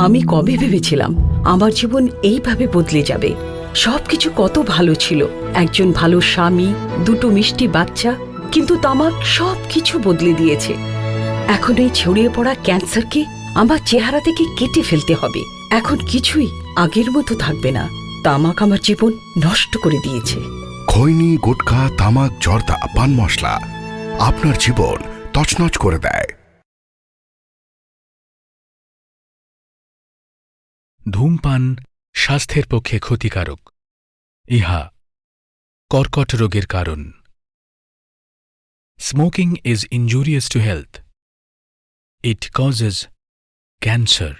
আমি কবে ভেবেছিলাম আমার জীবন এইভাবে বদলে যাবে। সবকিছু কত ভালো ছিল, একজন ভালো স্বামী, দুটো মিষ্টি বাচ্চা, কিন্তু তামাক সবকিছু বদলে দিয়েছে। এখন এই ছড়িয়ে পড়া ক্যান্সারকে আমার চেহারা থেকে কেটে ফেলতে হবে। এখন কিছুই আগের মতো থাকবে না। তামাক আমার জীবন নষ্ট করে দিয়েছে। খৈনি, গুটখা, তামাক, জর্দা, পান মশলা আপনার জীবন তছনছ করে দেয়। ধূমপান স্বাস্থ্যের পক্ষে ক্ষতিকারক। ইহা কর্কট রোগের কারণ। Smoking is injurious to health. It causes cancer.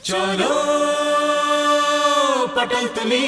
চলো পটলতলি।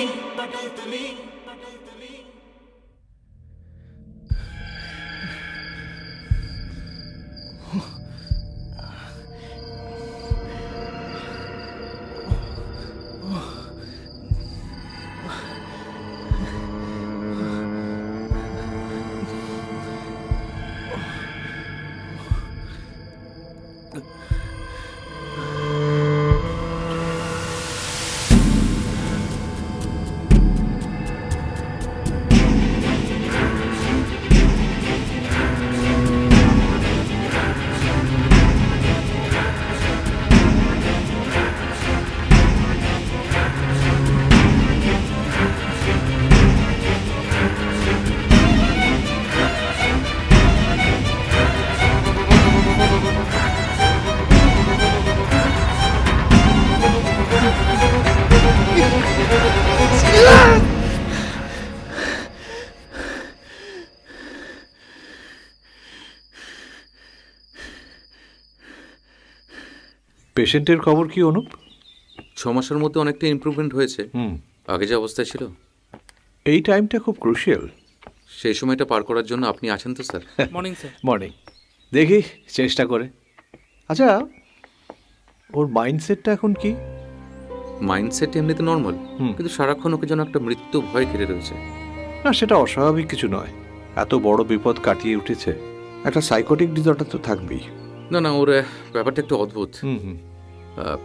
পেশেন্টের খবর কি অনুপ? 6 মাসের মধ্যে অনেকটা ইমপ্রুভমেন্ট হয়েছে। আগে যে অবস্থায় ছিল। এই টাইমটা খুব ক্রুশিয়াল। সেই সময়টা পার করার জন্য আপনি আছেন তো স্যার? Morning sir. মর্নিং। দেখি চেষ্টা করে। আচ্ছা, ওর মাইন্ডসেটটা এখন কি? মাইন্ডসেট এমনিতে নর্মাল, কিন্তু সারাক্ষণ ওকে যেন একটা মৃত্যু ভয় ঘিরে রয়েছে। না, সেটা অস্বাভাবিক কিছু নয়। এত বড় বিপদ কাটিয়ে উঠেছে, একটা সাইকোটিক ডিসঅর্ডার তো থাকবেই। না না, ওর ব্যাপারটা একটু অদ্ভুত।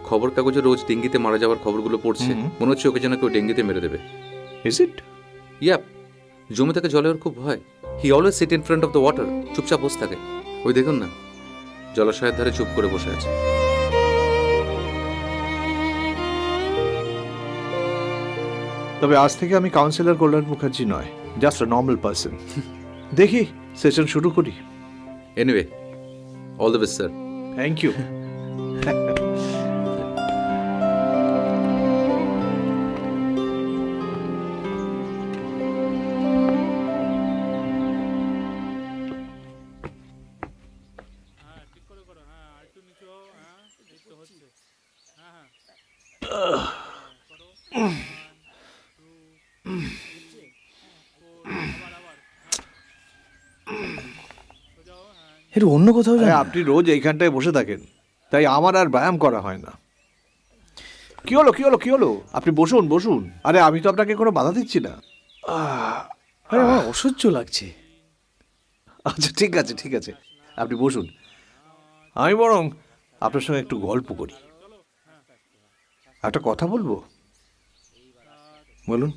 খবর কাগজে রোজ ডেঙ্গিতে মারা যাওয়ার খবরগুলো পড়ছে, মনে হচ্ছে ওকে যেন কেউ ডেঙ্গিতে মেরে দেবে। Is it? ইয়াপ। জমে থাকে জলে ওর খুব ভয়। He always sit in front of the water, চুপচাপ বসে থাকে। ওই দেখুন না, জলাশয়ের ধারে চুপ করে বসে আছে। তবে আজ থেকে আমি কাউন্সিলর কল্যাণ মুখার্জি নয়, জাস্ট আ নর্মাল পার্সন। দেখি সেশন শুরু করি। Anyway, all the best sir. Thank you. একটু অন্য কোথাও যান। আপনি রোজ এইখানটায় বসে থাকেন, তাই আমার আর ব্যায়াম করা হয় না। কি হলো কি হলো কি হলো? আপনি বসুন বসুন। আরে আমি তো আপনাকে কোনো বাধা দিচ্ছি না। আরে আমার অসহ্য লাগছে। আচ্ছা ঠিক আছে ঠিক আছে, আপনি বসুন। আমি বরং আপনার সঙ্গে একটু গল্প করি। একটা কথা বলবো? বলুন।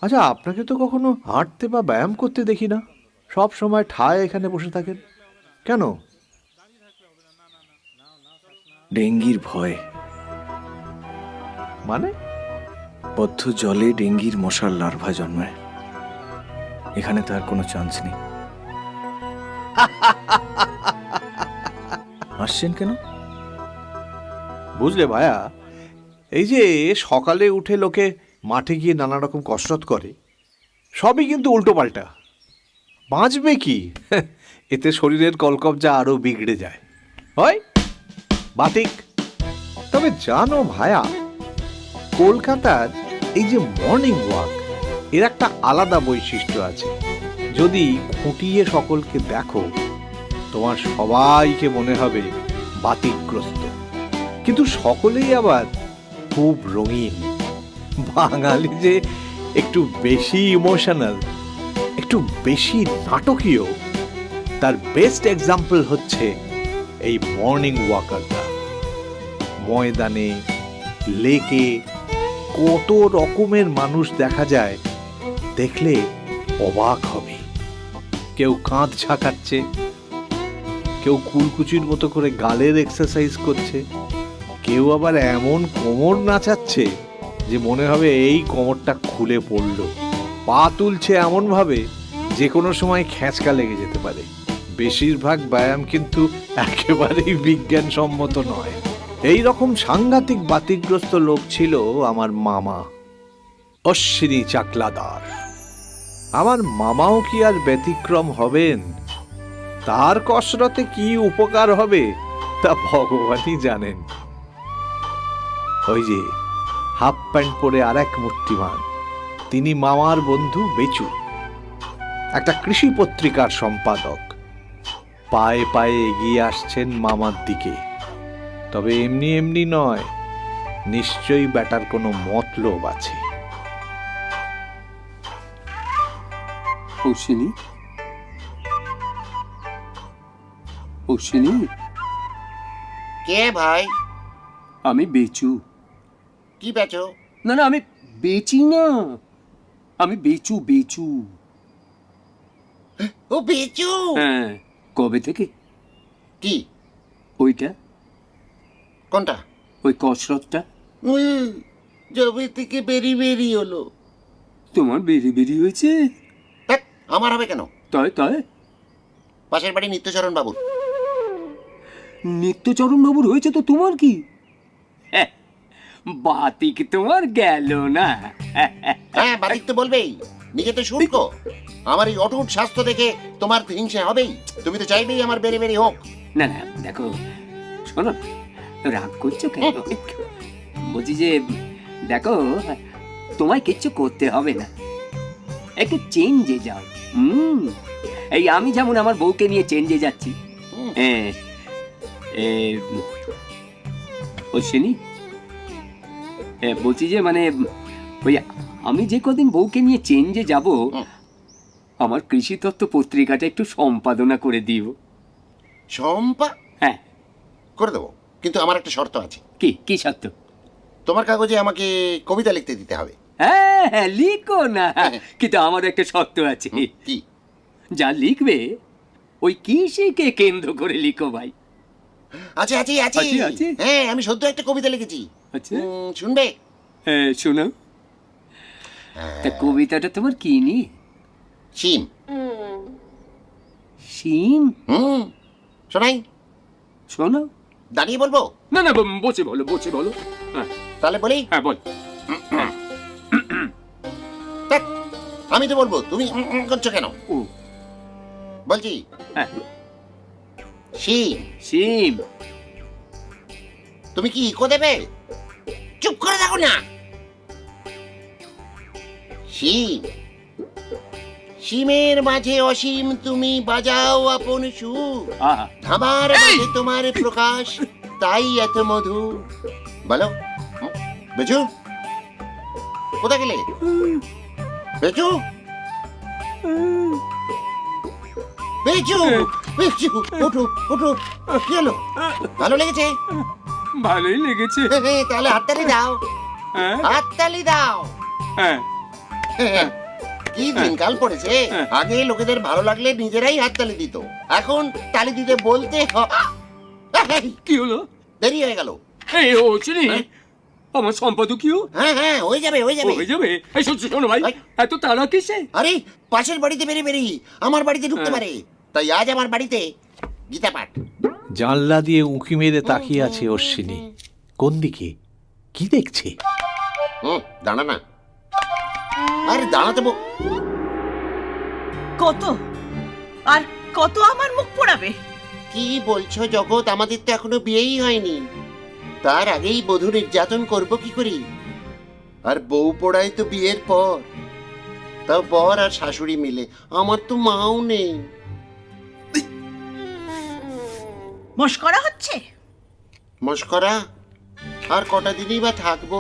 আচ্ছা, আপনাকে তো কখনো হাঁটতে বা ব্যায়াম করতে দেখি না, সব সময় ঠায় এখানে বসে থাকেন কেন? ডেঙ্গির ভয়। মানে? বদ্ধ জলে ডেঙ্গির মশার লার্ভা জন্মায়। এখানে তার কোনো চান্স নেই। আসছেন কেন? বুঝলে ভায়া, এই যে সকালে উঠে লোকে মাঠে গিয়ে নানা রকম কসরত করে, সবই কিন্তু উল্টো পাল্টা। বাঁচবে কি? এতে শরীরের কলকবজা আরো বিগড়ে যায়, হয় বাতিক। তবে জানো ভায়া, কলকাতার এই যে মর্নিং ওয়াক, এর একটা আলাদা বৈশিষ্ট্য আছে। যদি খুঁটিয়ে সকলকে দেখো, তোমার সবাইকে মনে হবে বাতিকগ্রস্ত, কিন্তু সকলেই আবার খুব রঙিন। বাঙালি যে একটু বেশি ইমোশনাল, একটু বেশি নাটকীয়, তার বেস্ট এক্সাম্পল হচ্ছে এই মর্নিং ওয়াকাররা। ময়দানে, লেকে কত রকমের মানুষ দেখা যায়, দেখলে অবাক হবে। কেউ কাঁধ ঝাঁকাচ্ছে, কেউ কুলকুচির মতো করে গালের এক্সারসাইজ করছে, কেউ আবার এমন কোমর নাচাচ্ছে যে মনে হবে এই কোমরটা খুলে পড়ল। পা তুলছে এমন ভাবে যে কোনো সময় খ্যাঁচকা লেগে যেতে পারে। বেশিরভাগ ব্যায়াম কিন্তু একেবারেই বিজ্ঞানসম্মত নয়। এই রকম সাংঘাতিক বাতিগ্রস্ত লোক ছিল আমার মামা অশ্বিনী চাকলাদার। আমার মামাও কি আর ব্যতিক্রম হবেন? তার কসরতে কি উপকার হবে তা ভগবানই জানেন। ওই যে হাফ প্যান্ট পরে আর এক মূর্তিমান, তিনি মামার বন্ধু বেচু, একটা কৃষি পত্রিকার সম্পাদক। পায়ে পায়ে এগিয়ে আসছেন মামার দিকে। তবে এমনি এমনি নয়, নিশ্চয়ই ব্যাটার কোনো মতলব আছে। অশ্বিনী, অশ্বিনী, কে ভাই? আমি বেচু। কি বেচো? না না, আমি বেচি না, আমি বেচু বেচু। ও বেচু? হ্যাঁ। কবে থেকে? কি? ওইটা, কোনটা? ওই কসরতটা। জবে থেকে বেরি বেরি হলো। তোমার বেরি বেরি হয়েছে? ধ্যাৎ, আমার হবে কেন? তাই তাই? পাশের বাড়ি নিত্যচরণ বাবুর। নিত্যচরণ বাবুর হয়েছে তো তোমার কি? বাতিক তোমার গেল না। হ্যাঁ, বাদিক তো বলবেই, নিজে তো শুল্ক। আমার এই অটুট স্বাস্থ্য দেখে তোমার হিংসে হবেই। তুমি তো চাইবেই আমার বেরি বেরি হোক। না না, দেখো শোনো, রাগ করছো কেন? বলছি যে দেখো, তোমায় কিচ্ছু করতে হবে না, একটু চেঞ্জে যাও। এই আমি যেমন আমার বউকে নিয়ে চেঞ্জে যাচ্ছি। হ্যাঁ, অশ্বিনী, বলছি যে মানে ওই আমি যে কদিন বউকে নিয়ে চেঞ্জে যাব, আমার কৃষি তত্ত্ব পত্রিকাটা একটু সম্পাদনা করে দিও। হ্যাঁ, করে দেবো, কিন্তু আমার একটা শর্ত আছে। কি কি সত্য? তোমার কাগজে আমাকে কবিতা লিখতে দিতে হবে। হ্যাঁ হ্যাঁ, লিখো না, কিন্তু আমার একটা শর্ত আছে। কি? যা লিখবে ওই কৃষিকে কেন্দ্র করে লিখো ভাই। আছে আছে আছে। আছে, আছে? হ্যাঁ, আমি সদ্য একটা কবিতা লিখেছি। আচ্ছা, শুনবে? হ্যাঁ শোনাও। তা কবিতাটা তোমার কি নিয়ে? শিম। শিম? শোনাই? শোনাও। দাঁড়িয়ে বলবো? না না, বসে বলো, বসে বলো। হ্যাঁ তাহলে বলি? হ্যাঁ, বল। ধ্যাৎ, আমি তো বলবো, তুমি করছো কেন? ও বলছি হ্যাঁ, শিম। শিম। তুমি কি ইকো দেবে? চুপ করে থাকো না। শিম। শিমের মাঝে অসীম তুমি বাজাও আপন সুর। আহা, ধামার মাঝে তোমার প্রকাশ, তাই এত মধু। বলো বেচু, কোথায় গেলে? বেচু, বেচু, বেচু, ওঠো ওঠো। কি হলো? ভালো লেগেছে? ভালোই লেগেছে। তাহলে হাততালি দাও, হ্যাঁ হাততালি দাও। হ্যাঁ, কি দিনকাল পড়েছে। আগে লোকেদের ভালো লাগলে নিজেরাই হাততালি দিত, এখন তালি দিতে বলতে কি হলো? দেরি হয়ে গেল। এই ও চিনি, আমার সম্পাদকীয় হ্যাঁ হ্যাঁ, হয়ে যাবে হয়ে যাবে। হয়ে যাবে। এই শোনো ভাই, এত তাড়া কিসে? আরে, পাশের বাড়িতে বেরি বেরি আমার বাড়িতে ঢুকতে পারে, তাই আজ আমার বাড়িতে গীতা পাঠ। জানলা দিয়ে উঁকি মেরে তাকিয়ে আছে অশ্বিনী। কোন দিকে? কি দেখছে? দাঁড়া না। আরে দাঁড়াতে কত আর কত আমার মুখ পোড়াবে? কি বলছো জগৎ? আমাদের তো এখনো বিয়েই হয়নি, তার আগেই বধূ নির্যাতন করব কি করি? আর বউ পোড়াই তো বিয়ের পর, তাও বর আর শাশুড়ি মিলে। আমার তো মাও নেই। মস্করা হচ্ছে? মস্করা? আর কটা দিনই বা থাকবো?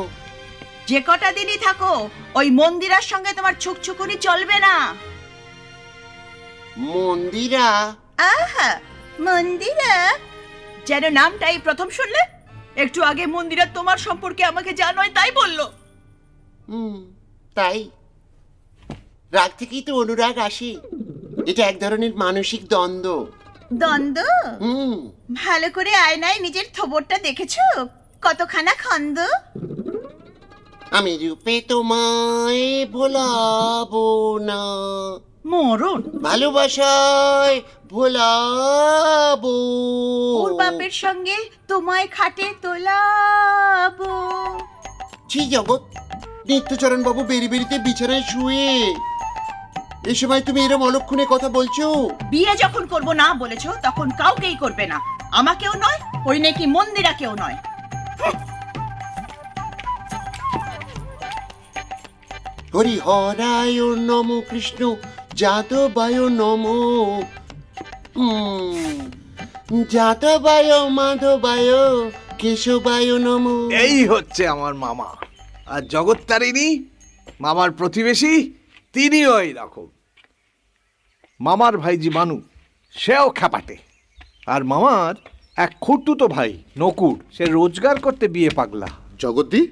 যে কটা দিনই থাকো, ওই মন্দিরার সঙ্গে তোমার ছুকছুকুনি চলবে না। মন্দিরা? আহা, মন্দিরা যেন নামটাই প্রথম শুনলে। একটু আগে মন্দিরা তোমার সম্পর্কে আমাকে যা নয় তাই বললো। তাই? রাগ থেকেই তো অনুরাগ আসে। এটা এক ধরনের মানসিক দ্বন্দ্ব। দ্বন্দ্ব? ভালো করে আয়নায় নিজের থোবরটা দেখেছো? কতখানা খন্দ। আমি রূপে তোমায় ভোলাবো না, মরণ। ভালোবাসায় ভোলাবো। ওর বাপের সঙ্গে তোমায় খাটে তোলাবো। ছি জগৎ, নিত্যচরণ বাবু বেরি বেরিতে বিছানায় শুয়ে, এই সময় তুমি এরম অলক্ষণে কথা বলছো? বিয়ে যখন করব না বলেছো, তখন কাউকেই করবে না, আমাকেও নয়, ওই নাকি মন্দিরাকেও নয়। হরি হরায় নম কৃষ্ণ যাদবায় নম যাদবায় মাধবায় কেশবায় নম। এই হচ্ছে আমার মামা। আর জগত্তারিণী মামার প্রতিবেশী, তিনিও এইরকম। মামার ভাইজি মানু, সেও খ্যাপাটে। আর মামার এক খুঁড়তুতো ভাই নকুর, সে রোজগার করতে বিয়ে পাগলা। জগদ্দি,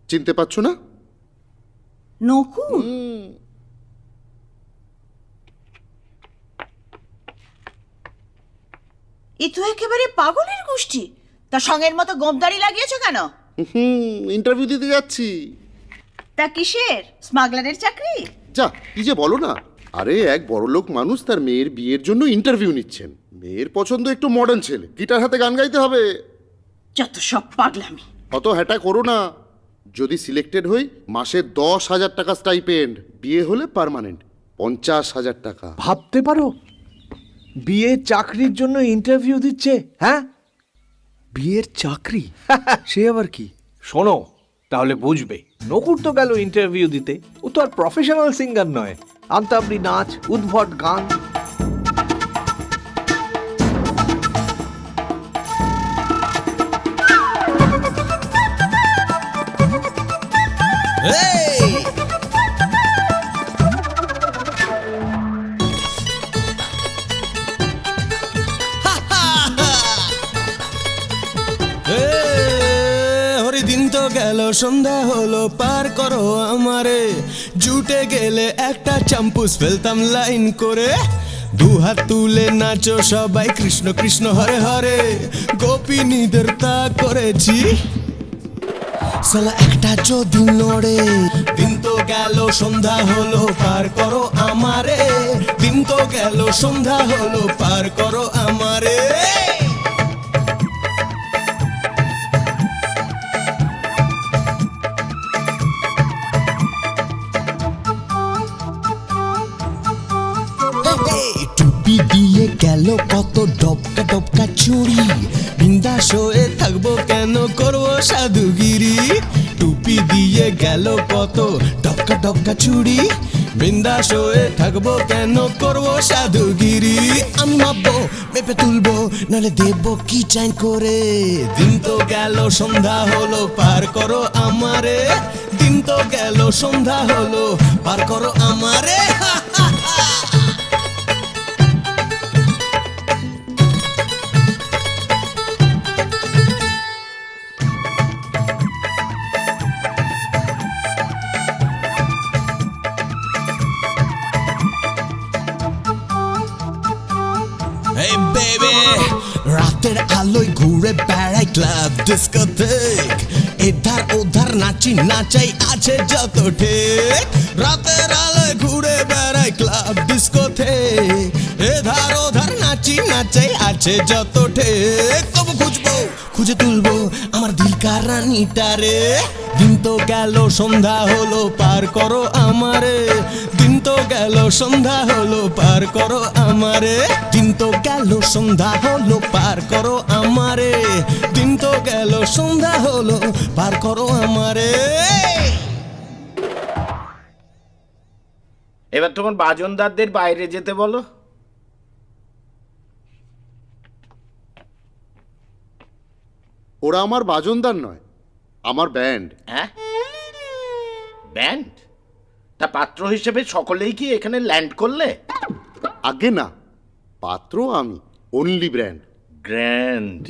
চিনতে পারছো না? নকু এ তো একেবারে পাগলের গোষ্ঠী। তা সঙ্গের মতো গোমদারি লাগিয়েছো কেন? ইন্টারভিউ দিতে যাচ্ছি। তা কিসের? স্মাগলারের চাকরি? যা, কি যে বলো না। আরে এক বড়লোক মানুষ তার মেয়ের বিয়ের জন্য ইন্টারভিউ নিচ্ছেন। মেয়ের পছন্দ একটু মডার্ন ছেলে, গিটার হাতে গান গাইতে হবে। যত সব পাগলামি। অত হ্যাটা করো না। যদি সিলেক্টেড হই, মাসে 10,000 টাকা স্টাইপেন্ড, বিয়ে হলে পার্মানেন্ট 50,000 টাকা। ভাবতে পারো, বিয়ে চাকরির জন্য ইন্টারভিউ দিচ্ছে। হ্যাঁ, বিয়ের চাকরি, সে আবার কি? শোনো তাহলে বুঝবে। নকুর তো গেল ইন্টারভিউ দিতে, ও তো আর প্রফেশনাল সিঙ্গার নয়। আন্তাবড়ি নাচ, উদ্ভট গান। দিন তো গেল, সন্ধ্যা হলো, পার করো আমারে। জুটে গেলে একটা চাম্পুস ফেলতাম লাইন করে। দুহাত তুলে নাচো সবাই, কৃষ্ণ কৃষ্ণ হরে হরে। গোপিনীদের তা করেছি, সালা একটা যদি নড়ে। দিন তো গেল, সন্ধ্যা হলো, পার করো আমারে। দিন তো গেল, সন্ধ্যা হলো, পার করো আমারে। টুপি দিয়ে গেল কত ডবকা ডবকা চুড়ি। বিন্দাস হয়ে থাকবো কেন, করবো সাধুগিরি। টুপি দিয়ে গেল কত ডবকা ডবকা চুড়ি। বিন্দাস হয়ে থাকবো কেন, করবো সাধুগিরি। আমি মাপবো, মেপে তুলবো, নাহলে দেবো কি চাই করে। দিন তো গেল, সন্ধ্যা হলো, পার করো আমারে। দিন তো গেল, সন্ধ্যা হলো, পার করো আমারে। Hey baby, রাতের আলোয় ঘুরে বেড়াই ক্লাব ডিস্কোথেক। এধার ওধার নাচি নাচাই আছে যত ঠিক। রাতের আলোয় ঘুরে বেড়াই ক্লাব ডিস্কোথেক। এধার ওধার নাচি নাচাই আছে যত ঠিক। তবু খুঁজবো, খুঁজে তুলবো আমার দিলকার রানীটারে। দিন তো গেল, সন্ধ্যা হলো, পার করো আমারে। দিন তো গেল, সন্ধ্যা হলো, পার করো আমারে। দিন তো গেল, সন্ধ্যা হলো, পার করো আমারে। দিন তো গেল, সন্ধ্যা হলো, পার করো আমারে। এবার তোমার বাজনদারদের বাইরে যেতে বলো। ওরা আমার বাজনদার নয়, আমার ব্যান্ড। হ্যাঁ, ব্যান্ড? তা পাত্র হিসেবে সকলেই কি এখানে ল্যান্ড করলে? আগে না, পাত্র আমি, অনলি ব্র্যান্ড। গ্র্যান্ড।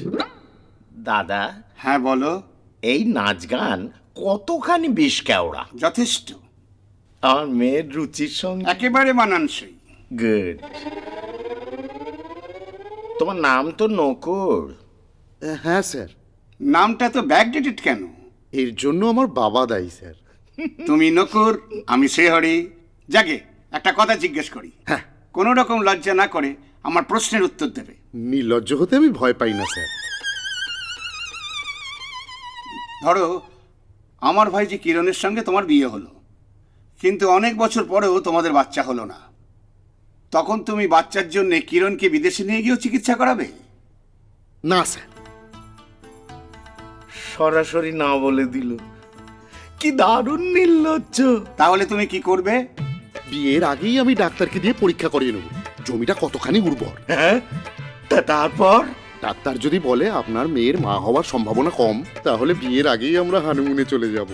দাদা। হ্যাঁ বলো। এই নাচ গান কতখানি বিষ কেওড়া? যথেষ্ট। আমার মেয়ের রুচির সঙ্গে একেবারে মানানসই। গুড। তোমার নাম তো নকুর। হ্যাঁ স্যার। নামটা তো ব্যাকডেটেড কেন? এর জন্য আমার বাবা দায়ী স্যার। তুমি নকুর, আমি শ্রীহরি। যাকে একটা কথা জিজ্ঞেস করি, হ্যাঁ, কোনো রকম লজ্জা না করে আমার প্রশ্নের উত্তর দেবে। নির্লজ্জ হতে আমি ভয় পাই না স্যার। ধরো আমার ভাইজি কিরণের সঙ্গে তোমার বিয়ে হলো, কিন্তু অনেক বছর পরেও তোমাদের বাচ্চা হলো না। তখন তুমি বাচ্চার জন্য কিরণকে বিদেশে নিয়ে গিয়েও চিকিৎসা করাবে? না স্যার। সরাসরি না বলে দিল। কি দারুণ নির্লজ্জ। তাহলে তুমি কি করবে? বিয়ের আগেই আমি ডাক্তারকে দিয়ে পরীক্ষা করিয়ে নেব জমিটা কতখানি উর্বর। হ্যাঁ, তারপর? ডাক্তার যদি বলে আপনার মেয়ের মা হওয়ার সম্ভাবনা কম, তাহলে বিয়ের আগেই আমরা হানিমুনে চলে যাব।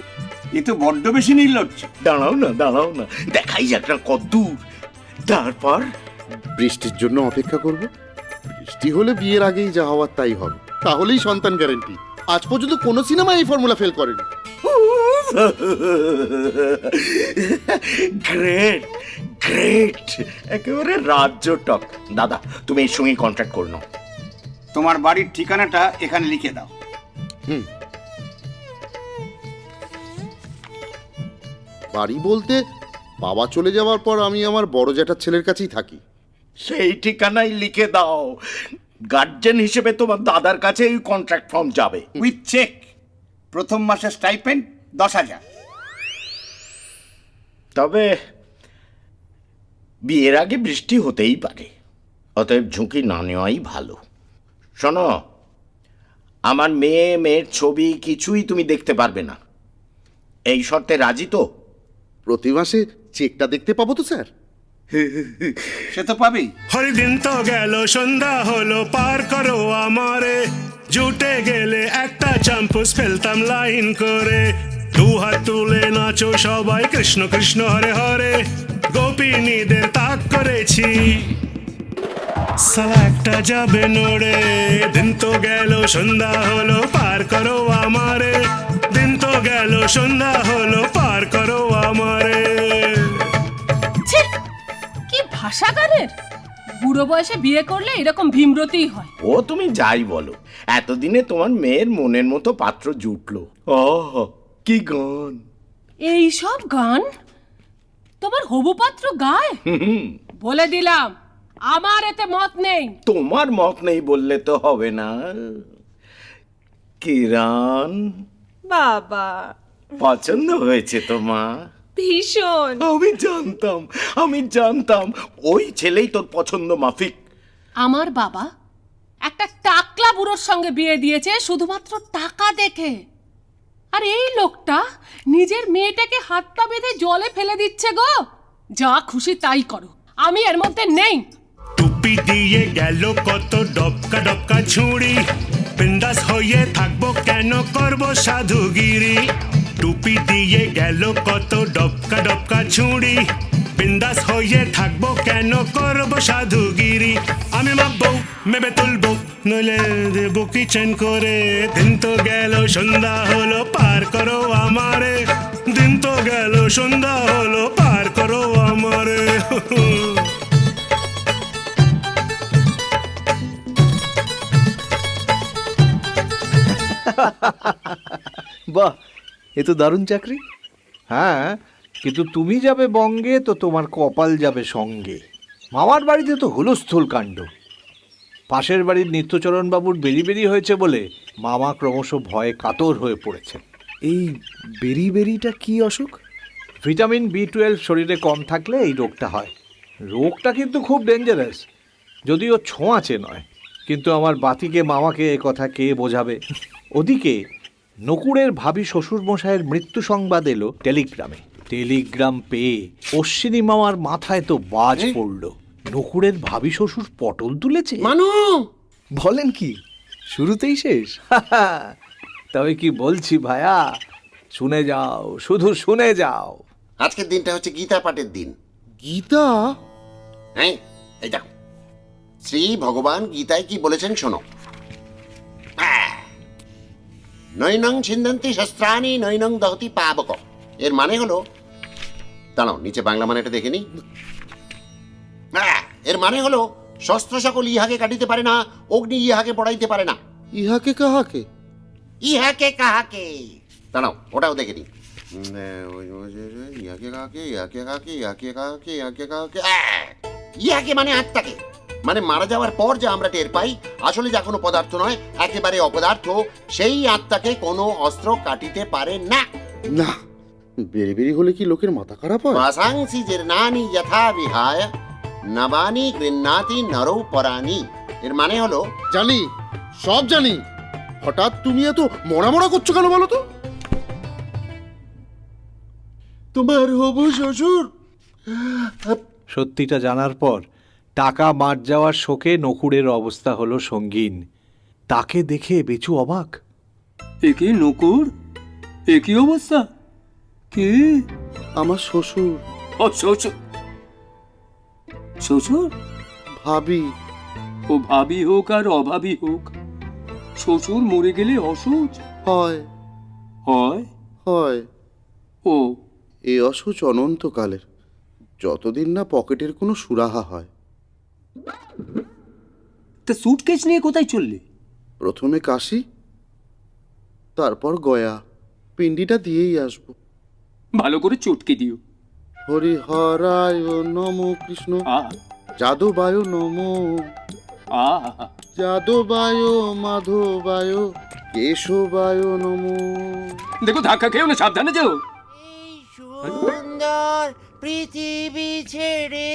এ তো বড্ড বেশি নির্লজ্জ। দাঁড়াও না, দেখাই যাক না কদ্দূর। তারপর? বৃষ্টির জন্য অপেক্ষা করব। বৃষ্টি হলে বিয়ের আগেই যা হওয়ার তাই হবে, তাহলেই সন্তান গ্যারান্টি। আজ পর্যন্ত কোনো সিনেমা এই ফর্মুলা ফেল করেনি। গ্রেট গ্রেট, একেবারে রাজ্য টক। দাদা, তুমি এর সঙ্গে কন্ট্রাক্ট করে নাও। তোমার বাড়ির ঠিকানাটা এখানে লিখে দাও। বাড়ি বলতে বাবা চলে যাওয়ার পর আমি আমার বড় জ্যাঠার ছেলের কাছেই থাকি। সেই ঠিকানাই লিখে দাও। গার্জেন হিসেবে তোমার দাদার কাছে এই কন্ট্রাক্ট ফর্ম যাবে। With cheque. প্রথম মাসের স্টাইপেন্ড 10,000। তবে বিয়ের আগে বৃষ্টি হতেই পারে, অতএব ঝুঁকি না নেওয়াই ভালো। শোনো, আমার মেয়ের ছবি কিছুই তুমি দেখতে পারবে না। এই শর্তে রাজি তো? প্রতি মাসে চেকটা দেখতে পাবো তো স্যার? সে তো পাবেই। হরিদিন তো গেল, সন্ধ্যা হলো, পার করো আমারে। জুটে গেলে একটা চাম্পুস ফেলতাম লাইন করে। দু হাত তুলে নাচো সবাই, কৃষ্ণ কৃষ্ণ হরে হরে। গোপিনীদের তাক করেছি, সালা একটা যাবে নড়ে। দিন তো গেল, সন্ধ্যা হলো, পার করো আমারে। দিন তো গেল, সন্ধ্যা হলো, পার করো আমারে। কি ভাষা গানের! বুড়ো বয়সে বিয়ে করলে এরকম ভীমরতি হয়। ও তুমি যাই বলো, এতদিনে তোমার মেয়ের মনের মতো পাত্র জুটলো। ও কি গান! এই সব গান তোমার হবু পাত্র গায়? বলে দিলাম, আমার এতে মত নেই। তোমার মত নেই বললে তো হবে না। কিরণ, বাবা, পছন্দ হয়েছে তোমার? ভীষণ। আমি জানতাম ওই ছেলেই তোর পছন্দ মাফিক। আমার বাবা একটা টাকলা বুড়োর সঙ্গে বিয়ে দিয়েছে শুধুমাত্র টাকা দেখে। আর এই লোকটা নিজের মেয়েটাকে হাত পা বেঁধে জলে ফেলে দিচ্ছে গো। যা খুশি তাই করো, আমি এর মধ্যে নেই। টুপি দিয়ে গেল কত ডবকা ডবকা ছুঁড়ি। বিন্দাস হয়ে থাকবো কেন করব সাধুগিরি। টুপি দিয়ে গেল কত ডবকা ডবকা ছুঁড়ি। বিন্দাস হয়ে থাকবো কেন করব সাধুগিরি। আমি মাপবো, মেবে তুলবো, নইলে দেবো কিচেন করে। দিন তো গেল, সন্ধ্যা হলো, পার করো আমারে। দিন তো গেল, সন্ধ্যা হলো, পার করো আমারে। বাহ, এ তো দারুণ চাকরি। হ্যাঁ, কিন্তু তুমি যাবে বঙ্গে তো তোমার কপাল যাবে সঙ্গে। মামার বাড়িতে তো হুলস্থুল কাণ্ড। পাশের বাড়ির নিত্যচরণ বাবুর বেরি হয়েছে বলে মামা ক্রমশ ভয়ে কাতর হয়ে পড়েছেন। এই বেরিটা কি অসুখ? ভিটামিন B12 শরীরে কম থাকলে এই রোগটা হয়। রোগটা কিন্তু খুব ডেঞ্জারাস, যদিও ছোঁয়াচে নয়। কিন্তু আমার বাতিকে মামাকে এ কথা কে বোঝাবে? ওদিকে নকুড়ের ভাবি শ্বশুরমশাইয়ের মৃত্যু সংবাদ এলো টেলিগ্রামে। টেলিগ্রাম পেয়ে অশ্বিনী মামার মাথায় তো বাজ পড়ল। নকুড়ের ভাবি শ্বশুর পটল তুলেছে। মানু, বলেন কি, শুরুতেই শেষ? তবে কি বলছি ভায়া, শুনে যাও, শুধু শুনে যাও। আজকের দিনটা হচ্ছে গীতা পাঠের দিন। গীতা? হ্যাঁ, এই দেখো, শ্রী ভগবান গীতায় কি বলেছেন শোনো। নৈনং ছিন্দন্তি শস্ত্রাণি নৈনং দহতি পাবক। এর মানে হলো, দাঁড়াও, নিচে বাংলা মানেটা দেখে নি। এর মানে হলো, শস্ত্র সকল ইহাকে কাটিতে পারে না, অগ্নি ইহাকে পড়াইতে পারে না। ইহাকে কাহাকে? ইহাকে কাহাকে, দাঁড়াও, ওটাও দেখে নি। ইহাকে কাহাকে, ইহাকে কাহাকে, ইহাকে কাহাকে, ইহাকে কাহাকে। ইহাকে মানে আত্মাকে, মানে মারা যাওয়ার পর যা আমরা টের পাই, আসলে যা কোনো পদার্থ নয়, একেবারে অপদার্থ, সেই আত্মাকে কোনো অস্ত্র কাটিতে পারে না। না, বেরি হলে কি লোকের মাথা খারাপ হয়? বাসাংসি জীর্ণানি যথা বিহায় নবানি গৃহ্ণাতি নরৌ পরাণি। এর মানে হলো, জানি, সব জানি। হঠাৎ তুমি এত মরা করছো কেন বলো তো? তোমার হবু শ্বশুর। সত্যিটা জানার পর টাকা মার যাওয়ার শোকে নকুড়ের অবস্থা হলো সঙ্গীন। তাকে দেখে বেচু অবাক। একে নকুর, একই অবস্থা। কে? আমার শ্বশুর। ও শ্বশুর। শ্বশুর? ভাবি। ও ভাবি হোক আর অভাবী হোক, শ্বশুর মরে গেলে অসুচ হয়। হয়। হয়। ও এই অসুচ অনন্তকালের, যতদিন না পকেটের কোনো সুরাহা হয়। তা সুটকেস নিয়ে কোথায় চললে? প্রথমে কাশি, তারপর গয়া। পিন্ডিটা দিয়েই আসবো। ভালো করে চটকে দিও। হরি হরায় নম কৃষ্ণ, যাদবায় নম, যাদবায় মাধবায় কেশবায় নম। দেখো ধাক্কা খেয়েও না, সাবধানে যাও। সুন্দর পৃথিবী ছেড়ে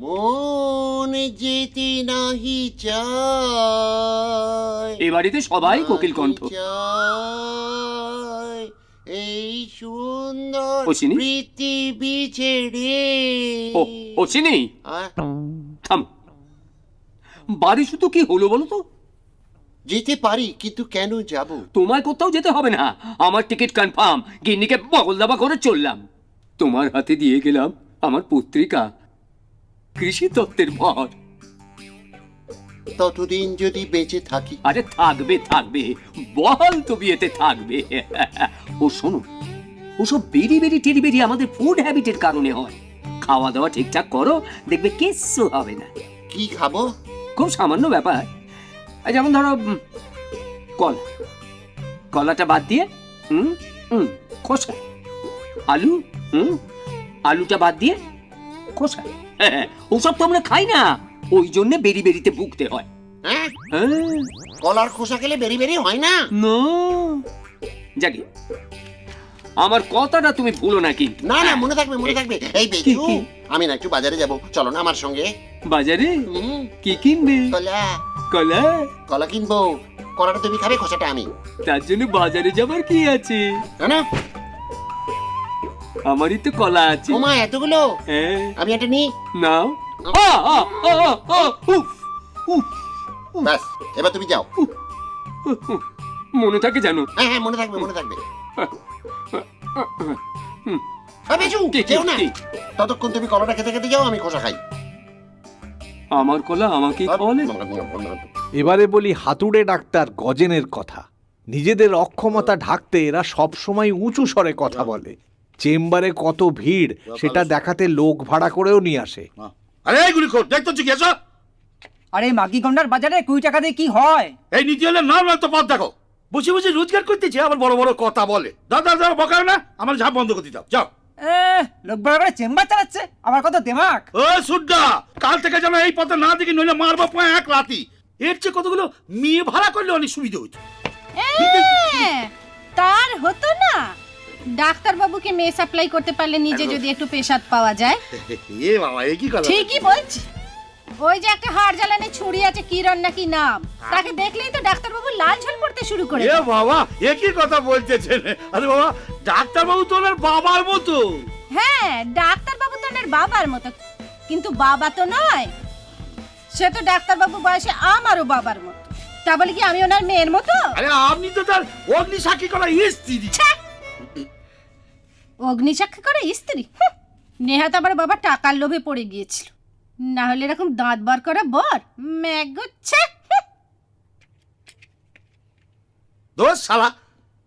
মন যেতে নাহি চায়। এ বাড়িতে সবাই কোকিল কণ্ঠ। চায় এই সুন্দর অশ্বিনী? পৃথিবী ছেড়ে। ও অশ্বিনী, থাম। বাড়ি শুধু কি হলো বলো তো? যেতে পারি, কিন্তু কেন যাব? তোমায় কোথাও যেতে হবে না, আমার টিকিট কনফার্ম। গিন্নিকে বগল দাবা করে চললাম। তোমার হাতে দিয়ে গেলাম আমার পত্রিকা, কৃষি তত্ত্বের ভর। ততদিন যদি বেঁচে থাকি। আরে থাকবে থাকবে, বহাল তো বিয়েতে থাকবে। ও শোনো, ওসব বেরি বেরি টেরি বেরি আমাদের ফুড হ্যাবিটের কারণে হয়। খাওয়া দাওয়া ঠিকঠাক করো, দেখবে কিচ্ছু হবে না। কি খাবো? খুব সামান্য ব্যাপার, যেমন ধরো কলা। কলাটা বাদ দিয়ে খোসা। আলু, আলুটা বাদ দিয়ে খোসা। ওসব তো আমরা খাই না, ওই জন্য বেরি বেরিতে ভুগতে হয়। হ্যাঁ, কলার খোসা খেলে বেরি বেরি হয় না। জাগি, আমার কথাটা তুমি ভুলো না কিন্তু। না না, মনে থাকবে মনে থাকবে। এই বেজু, আমি না একটু বাজারে যাব, চলো না আমার সঙ্গে। বাজারে কি কিনবে? কলা। কলা? কলা কিনবো। কলাটা তুমি খাবে, খোসাটা আমি। তার জন্য বাজারে যাবার কি আছে? না, আমারই তো কলা আছে। ওমা, এতগুলো? আমি একটা নিই। নাও। ব্যাস, এবার তুমি যাও। মনে থাকে জানো? হ্যাঁ হ্যাঁ, মনে থাকবে মনে থাকবে। বেজু, যেও না। ততক্ষণ তুমি কলাটা খেতে খেতে যাও, আমি খোসা খাই। আমার কলা আমাকে খাওয়ালে। এবারে বলি হাতুড়ে ডাক্তার গজেনের কথা। নিজেদের অক্ষমতা ঢাকতে এরা সবসময় উঁচু স্বরে কথা বলে। চেম্বারে কত ভিড় সেটা দেখাতে লোক ভাড়া করেও নিয়ে আসে। আরে এইগুলি খোর, দেখতো জিজ্ঞাসা। আরে মাগি গন্ডার বাজারে 20 টাকা দিয়ে কি হয়? এই নীতি হলে নাম নয় তো পথ দেখো। বসে বসে রোজগার করতেছে, আবার বড় বড় কথা বলে। দাদা বকাও না, আমার ঝাপ বন্ধ করতে যাও যাও। লোক বড় বড় চেম্বার চালাচ্ছে, আবার কত দেমাক। ও সুড্ডা, কাল থেকে যেন এই পথে না দেখি, নইলে মারবো পায় এক রাতি। এর চেয়ে কতগুলো মেয়ে ভাড়া করলে অনেক সুবিধা হইতো। তার হতো না, ডাক্তার বাবুকে মেয়ে সাপ্লাই করতে পারলে নিজে যদি একটু পেশাদ পাওয়া যায়। এ বাবা, এ কি কথা? ঠিকই বলছি। ওই যে একটা হাড় জ্বালানি ছুরি আছে, কিরণ নাকি নাম, তাকে দেখলেই তো ডাক্তার বাবু লাল ঝোল পড়তে শুরু করে। এ বাবা, এ কি কথা বলতেছেন? আরে বাবা, ডাক্তার বাবু তো ওনার বাবার মতো। হ্যাঁ, ডাক্তার বাবু তো ওনার বাবার মতো, কিন্তু বাবা তো নয়। সে তো ডাক্তার বাবু বয়সে আমারও বাবার মতো। তা বলে কি আমি ওনার মেয়ের মতো? আরে আপনি তো তার অগ্নি সাক্ষী করা স্ত্রী। অগ্নি সাক্ষী করে স্ত্রী? নেহাত আবার বাবা টাকার লোভে পড়ে গিয়েছিল, না হলে এরকম দাঁত বার করা বর ম্যাগুচ্ছে। দোষ শালা,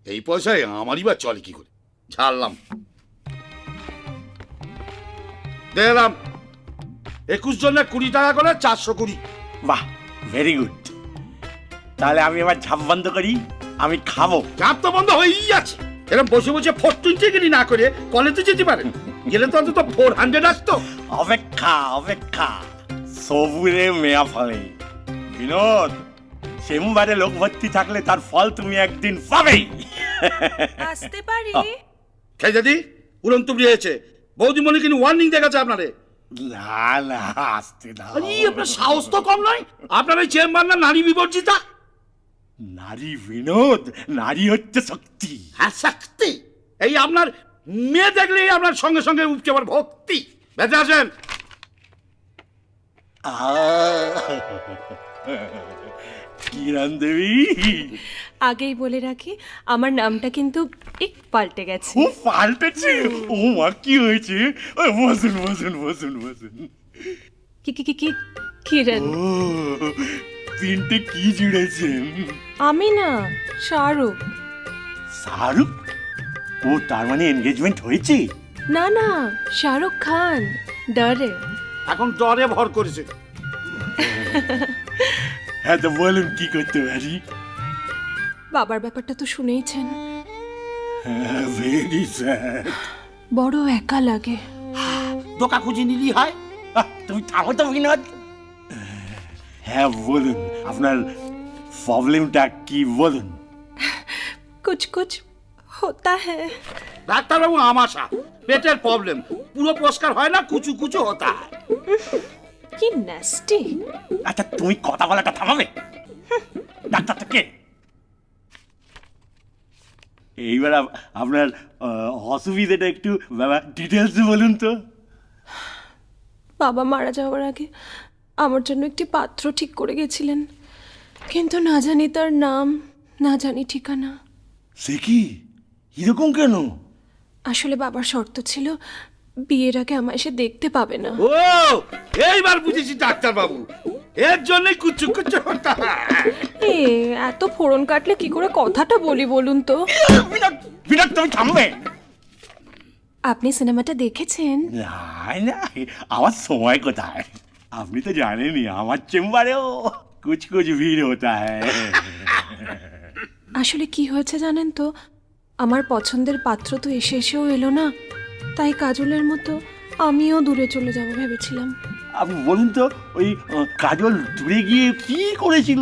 এই পয়সায় আমারই বা চলে কি করে? ছাড়লাম, দিলাম 21 জনের 20 টাকা করে, 420। বাহ, ভেরি গুড। তাহলে আমি এবার ঝাপ বন্ধ করি, আমি খাবো। ঝাপ তো বন্ধ হয়েই আছে। এরকম বসে বসে 420 গেলি না করে কলেজে যেতে পারেন, গেলে তো অন্তত 400 আসতো। অপেক্ষা অপেক্ষা, সবুরে মেয়া ফলে। বিনোদ, চেম্বারে লোক ভর্তি থাকলে তার ফল তুমি একদিন পাবেই। আসতে পারি? খেয়ে দাদি উড়ন্ত হয়েছে। বৌদিমণি কিন্তু ওয়ার্নিং দেখাচ্ছে আপনারে। না না, আসতে দাও। আপনার সাহস তো কম নয়। আপনার এই চেম্বার না নারী বিবর্জিতা? নারী বিনোদ, নারী হচ্ছে শক্তি। হ্যাঁ, শক্তি। এই আপনার মেয়ে দেখলেই আপনার সঙ্গে সঙ্গে উপচে আমার ভক্তি। বেঁচে আসেন। কিরণ দেবী, আগেই বলে রাখি আমার নামটা কিন্তু এক পাল্টে গেছে। ও পাল্টেছে? ও মা, কি হয়েছে? ওই বসুন বসুন বসুন বসুন। কি কি কি কি কিরণ? ও, তিনটে কি জুড়েছেন? আমি না, শাহরুখ। শাহরুখ? ও, তার মানে এনগেজমেন্ট হয়েছে? না না, শাহরুখ খান। ডরে। এখন জ্বরে ভর করেছে। হ্যাঁ, তো বলুন কি করতে পারি? বাবার ব্যাপারটা তো শুনেইছেন। Very sad. বড় একা লাগে। দোকা খুঁজে নিলি হয়। তুমি থামো তো বিনোদ। হ্যাঁ বলুন, আপনার প্রবলেমটা কি বলুন। কুছ কুছ হোতা হ্যায়। ডাক্তারবাবু, আমাশা পেটের প্রবলেম পুরো পরিষ্কার হয় না, কুচু কুচু হতা হয়। কি নাস্টি। আচ্ছা, তুমি কথা বলাটা থামাবে? ডাক্তারটা কে? এইবার আপনার অসুবিধাটা একটু বাবা ডিটেলস বলুন তো। বাবা মারা যাওয়ার আগে আমার জন্য একটি পাত্র ঠিক করে গেছিলেন, কিন্তু না জানি তার নাম, না জানি ঠিকানা। সে কি, এরকম কেন? আসলে বাবার শর্ত ছিল বিয়ের আগে আমায় এসে দেখতে পাবে না। ও, এইবার বুঝেছি ডাক্তারবাবু, এর জন্যই কুচু কুচু হতা হয়। এ এত ফোড়ন কাটলে কি করে কথাটা বলি বলুন তো। বিরাট, তুমি থামবে? আপনি সিনেমাটা দেখেছেন? না, আমার সময় কোথায়? আপনি তো জানেনই আমার চেম্বারেও কুছ কুছ ভিড় হতা হ্যায়। আসলে কি হয়েছে জানেন তো, আমার পছন্দের পাত্র তো এসে এসেও এলো না, তাই কাজলের মতো আমিও দূরে চলে যাব ভেবেছিলাম। আপনি বলুন তো, ওই কাজল দূরে গিয়ে কি করেছিল?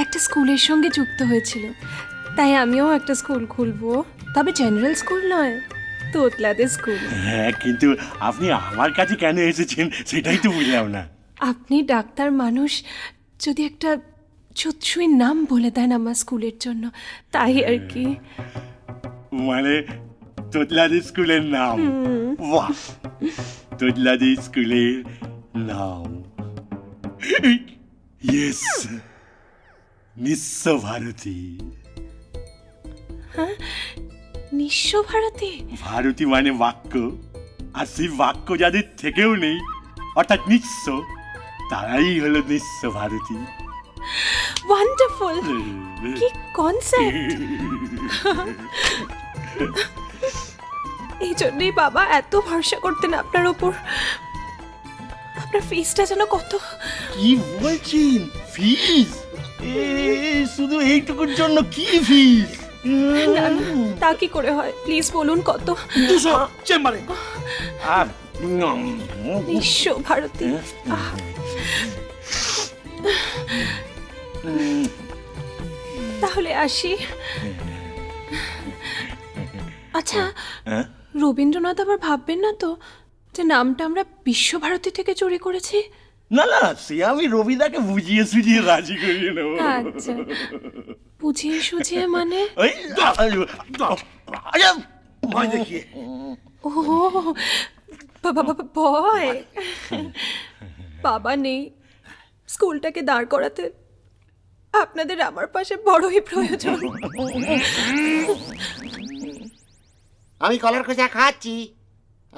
একটা স্কুলের সঙ্গে যুক্ত হয়েছিল, তাই আমিও একটা স্কুল খুলবো, তবে জেনারেল স্কুল নয়, তোতলাদের স্কুল। হ্যাঁ, কিন্তু আপনি আমার কাছে কেন এসেছেন সেটাই তো বুঝলাম না। আপনি ডাক্তার মানুষ, যদি একটা চুৎসুই নাম বলে দেন আমার স্কুলের জন্য, তাই আর কি। মানে তোতলাদি স্কুলের নাম? বাহ, তোতলাদি স্কুলের নাম ইয়েস, নিঃস্ব ভারতী। হ্যাঁ, নিঃস্ব ভারতী? ভারতী মানে বাক্য, আর সেই বাক্য যাদের থেকেও নেই, অর্থাৎ নিঃস্ব, তারাই হলো নিঃস্ব ভারতী। ওয়ান্ডারফুল, কি কনসেপ্ট! এই জন্যই বাবা এত ভরসা করতেন আপনার ওপর। আপনার ফিসটা যেন কত। কি বলছেন? ফিস? শুধু এইটুকুর জন্য কি ফিস? না না, তা কি করে হয়? প্লিজ বলুন কত। চেম্বারে নিঃস্ব ভারতী। তাহলে আসি। আচ্ছা, রবীন্দ্রনাথ আবার ভাববেন না তো যে নামটা আমরা বিশ্বভারতী থেকে চুরি করেছি? না না, সে আমি রবিদাকে বুঝিয়ে সুঝিয়ে রাজি করিয়ে নেব। আচ্ছা, বুঝিয়ে সুঝিয়ে মানে? ভয় দেখিয়ে। ও ভয়। বাবা নেই, স্কুলটাকে দাঁড় করাতে আপনাদের আমার পাশে বড়ই প্রয়োজন। আমি কলার খোসা খাচ্ছি,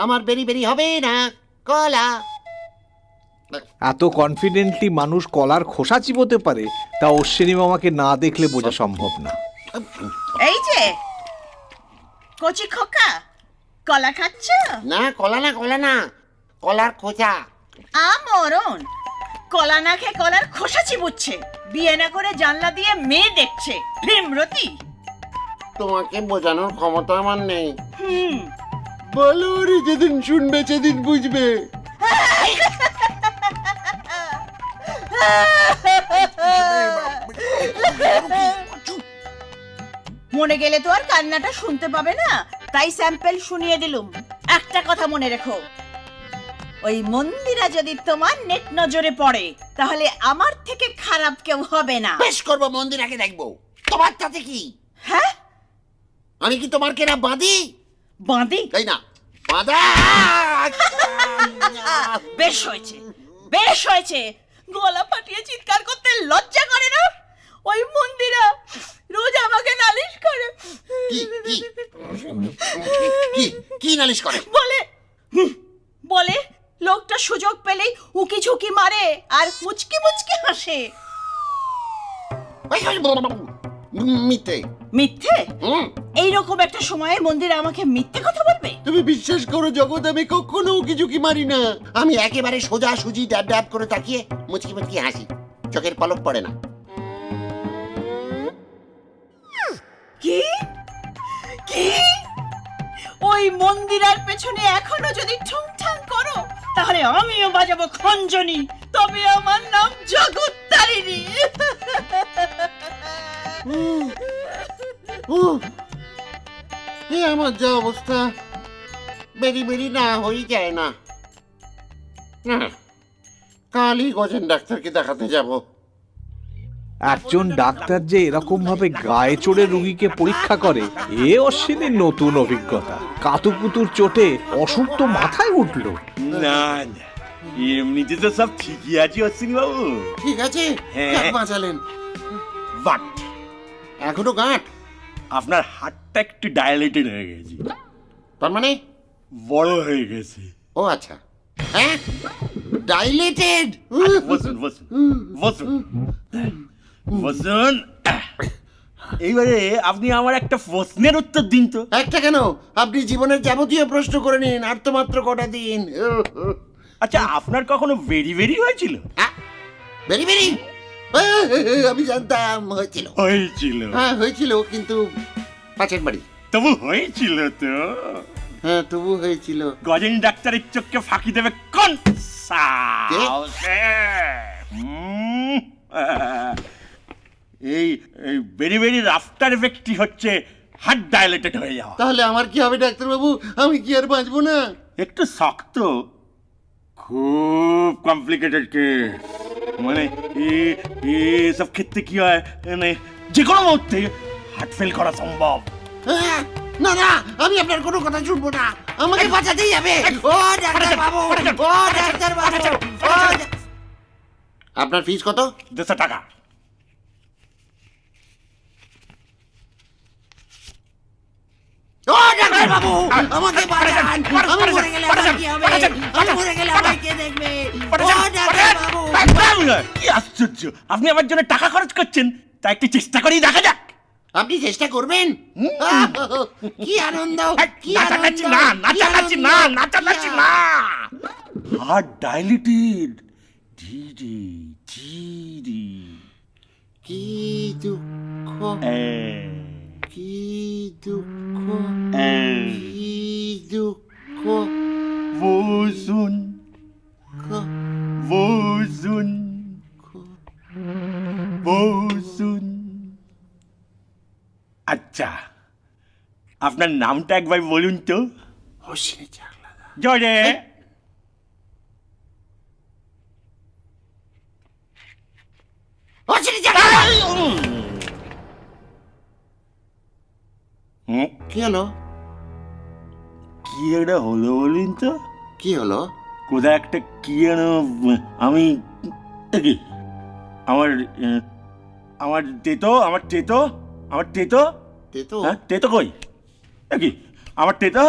আমার বেরি বেরি হবে না কলা। এত কনফিডেন্টলি মানুষ কলার খোসা চিবোতে পারে, তা অশ্বিনী মামাকে না দেখলে বোঝা সম্ভব না। এই যে কচি খোকা, কলা খাচ্ছ? না, কলা না, কলা না, কলার খোসা। আমরণ কলা না খেয়ে কলার খোসা চিবুচ্ছে, বিয়ে না করে জানলা দিয়ে মেয়ে দেখছে। ভীমরতি, তোমাকে বোঝানোর ক্ষমতা আমার নেই। বলো রে, যেদিন শুনবে সেদিন বুঝবে। মনে গেলে তো আর কান্নাটা শুনতে পাবে না, তাই স্যাম্পল শুনিয়ে দিলুম। একটা কথা মনে রেখো, ওই মন্দিরা যদি তোমার নেট নজরে পড়ে, তাহলে আমার থেকে খারাপ কেউ হবে না। বেশ করবো, মন্দিরাকে দেখবো, তোমার তাতে কি? হ্যাঁ, আমি কি তোমার কেনা বাঁধি? বাঁধি? তাই না, বাঁধা। বেশ হয়েছে, বেশ হয়েছে। গলা ফাটিয়ে চিৎকার করতে লজ্জা করে না? ওই মন্দিরা রোজ আমাকে নালিশ করে। কি কি কি কি নালিশ করে? বলে লোকটা সুযোগ পেলেই উকি ঝুঁকি মারে আর মুচকি মুচকি হাসে। মিথ্যে। মিথ্যে? এইরকম একটা সময়ে মন্দিরে আমাকে মিথ্যে কথা বলবে? তুমি বিশ্বাস করো জগৎ, আমি কখনো উকি মারি না। আমি একেবারে সোজা সুজি ড্যাব ড্যাব করে তাকিয়ে মুচকি মুচকি হাসি, চোখের পলক পড়ে না। কি কি? ওই মন্দিরের পেছনে এখনো যদি ঠুংঠাং করো তাহলে আমিও বাজাবো খঞ্জনি, তবে আমার নাম জগত্তারিণী। আমার যা অবস্থা, বেরি বেরি না হয়ে যায় না। কালই গজেন ডাক্তারকে দেখাতে যাব। একজন ডাক্তার যে এরকম ভাবে গায়ে চড়ে রুগীকে পরীক্ষা করে, এ অশ্বিনীর নতুন অভিজ্ঞতা। কাতুকুতুর চোটে অসুখ তো মাথায় উঠলো। না না, এমনিতে তো সব ঠিকই আছে অশ্বিনী বাবু। ঠিক আছে, হ্যাঁ। বাঁচালেন। বাট এখনো গাঁট? আপনার হাতটা একটু ডায়ালেটেড হয়ে গেছে। তার মানে বড় হয়ে গেছে। ও আচ্ছা, হ্যাঁ, ডাইলেটেড। বসুন বসুন বসুন বসুন। এইবারে আপনি আমার একটা প্রশ্নের উত্তর দিন তো। একটা কেন, আপনি জীবনের যাবতীয় প্রশ্ন করে নিন, আর তো মাত্র কটা দিন। আচ্ছা, আপনার কখনো বেরি বেরি হয়েছিল? বেরি বেরি? আমি জানতাম হয়েছিল। হয়েছিল? হ্যাঁ হয়েছিল, কিন্তু পাঁচের বাড়ি। তবু হয়েছিল তো? হ্যাঁ তবু হয়েছিল। গজেন ডাক্তারের চোখকে ফাঁকি দেবে কোন সাহসে? এই বেরি বেরি আফটার এফেক্টই হচ্ছে হার্ট ডায়ালেটেড হয়ে যাওয়া। তাহলে আমার কি হবে ডাক্তারবাবু? আমি কি আর বাঁচবো না? একটু শক্ত, খুব কমপ্লিকেটেড কেস। মানে এসব ক্ষেত্রে কি হয়, মানে যে কোনো মুহূর্তে হার্ট ফেল করা সম্ভব। না না, আমি আপনার কোনো কথা শুনবো না, আমাকে বাঁচাতেই হবে। ও ডাক্তার বাবু, ও ডাক্তার বাবু। আপনার ফিস কত? 200 টাকা। ও ডাক্তার বাবু, আমাকে বাঁচান। আমি মরে গেলে আমার কি হবে? আমি মরে গেলে আমায় কে দেখবে? ও ডাক্তার বাবু। কি আশ্চর্য, আপনি আমার জন্য টাকা খরচ করছেন, তা একটু চেষ্টা করেই দেখা যাক। আপনি চেষ্টা করবেন? কি আনন্দ, কি আনন্দ। হার্ট ডায়ালিটেড, ধীরে ধীরে। কি দুঃখ, কি দুঃখ, কি দুঃখ। বসুন বসুন বসুন। আচ্ছা, আপনার নামটা একবার বলুন তো। অশ্বিনী চাকলা। জোরে। অশ্বিনী চাকলা। কি হলো? কি একটা হলো বলুন তো। কি হলো? কোথায় একটা কি যেন, আমি কি আমার আমার তেতো, আমার তেতো, আমার তেতো, তেতো, হ্যাঁ তেতো কই? কি আমার তেতো?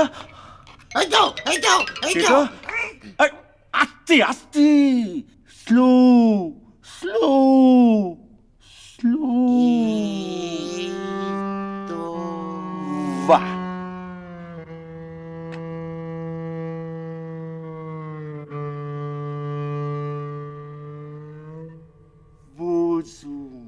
এই তো, এই তো, এই তো। তেতো, আস্তে আস্তে, স্লো স্লো স্লো। বাহ, বসুন।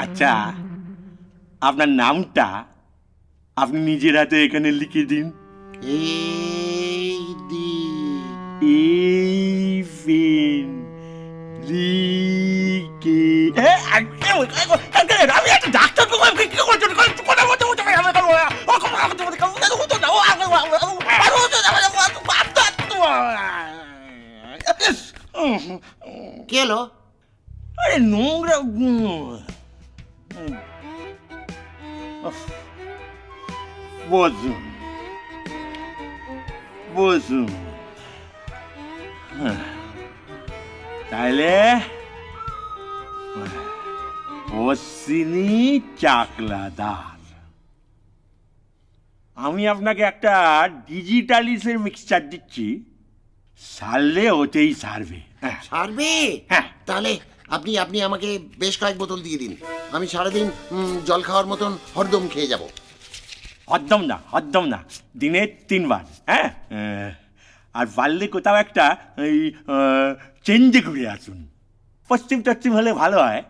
আচ্ছা, আপনার নামটা আপনি নিজের হাতে এখানে লিখে দিন। আমি একটা ডাক্তার, হলো? আরে নোংরা বসুন বসুন। তাহলে অশ্বিনী চাকলাদার, আমি আপনাকে একটা ডিজিটালিসের মিক্সচার দিচ্ছি, সারলে ওতেই সারবে। সারবে? হ্যাঁ। তাহলে আপনি আপনি আমাকে বেশ কয়েক বোতল দিয়ে দিন। আমি সারাদিন জল খাওয়ার মতন হরদম খেয়ে যাব। হরদম না, দিনে 3 বার। হ্যাঁ, আর পারলে কোথাও একটা ওই চেঞ্জে ঘুরে আসুন। পশ্চিম হলে ভালো হয়,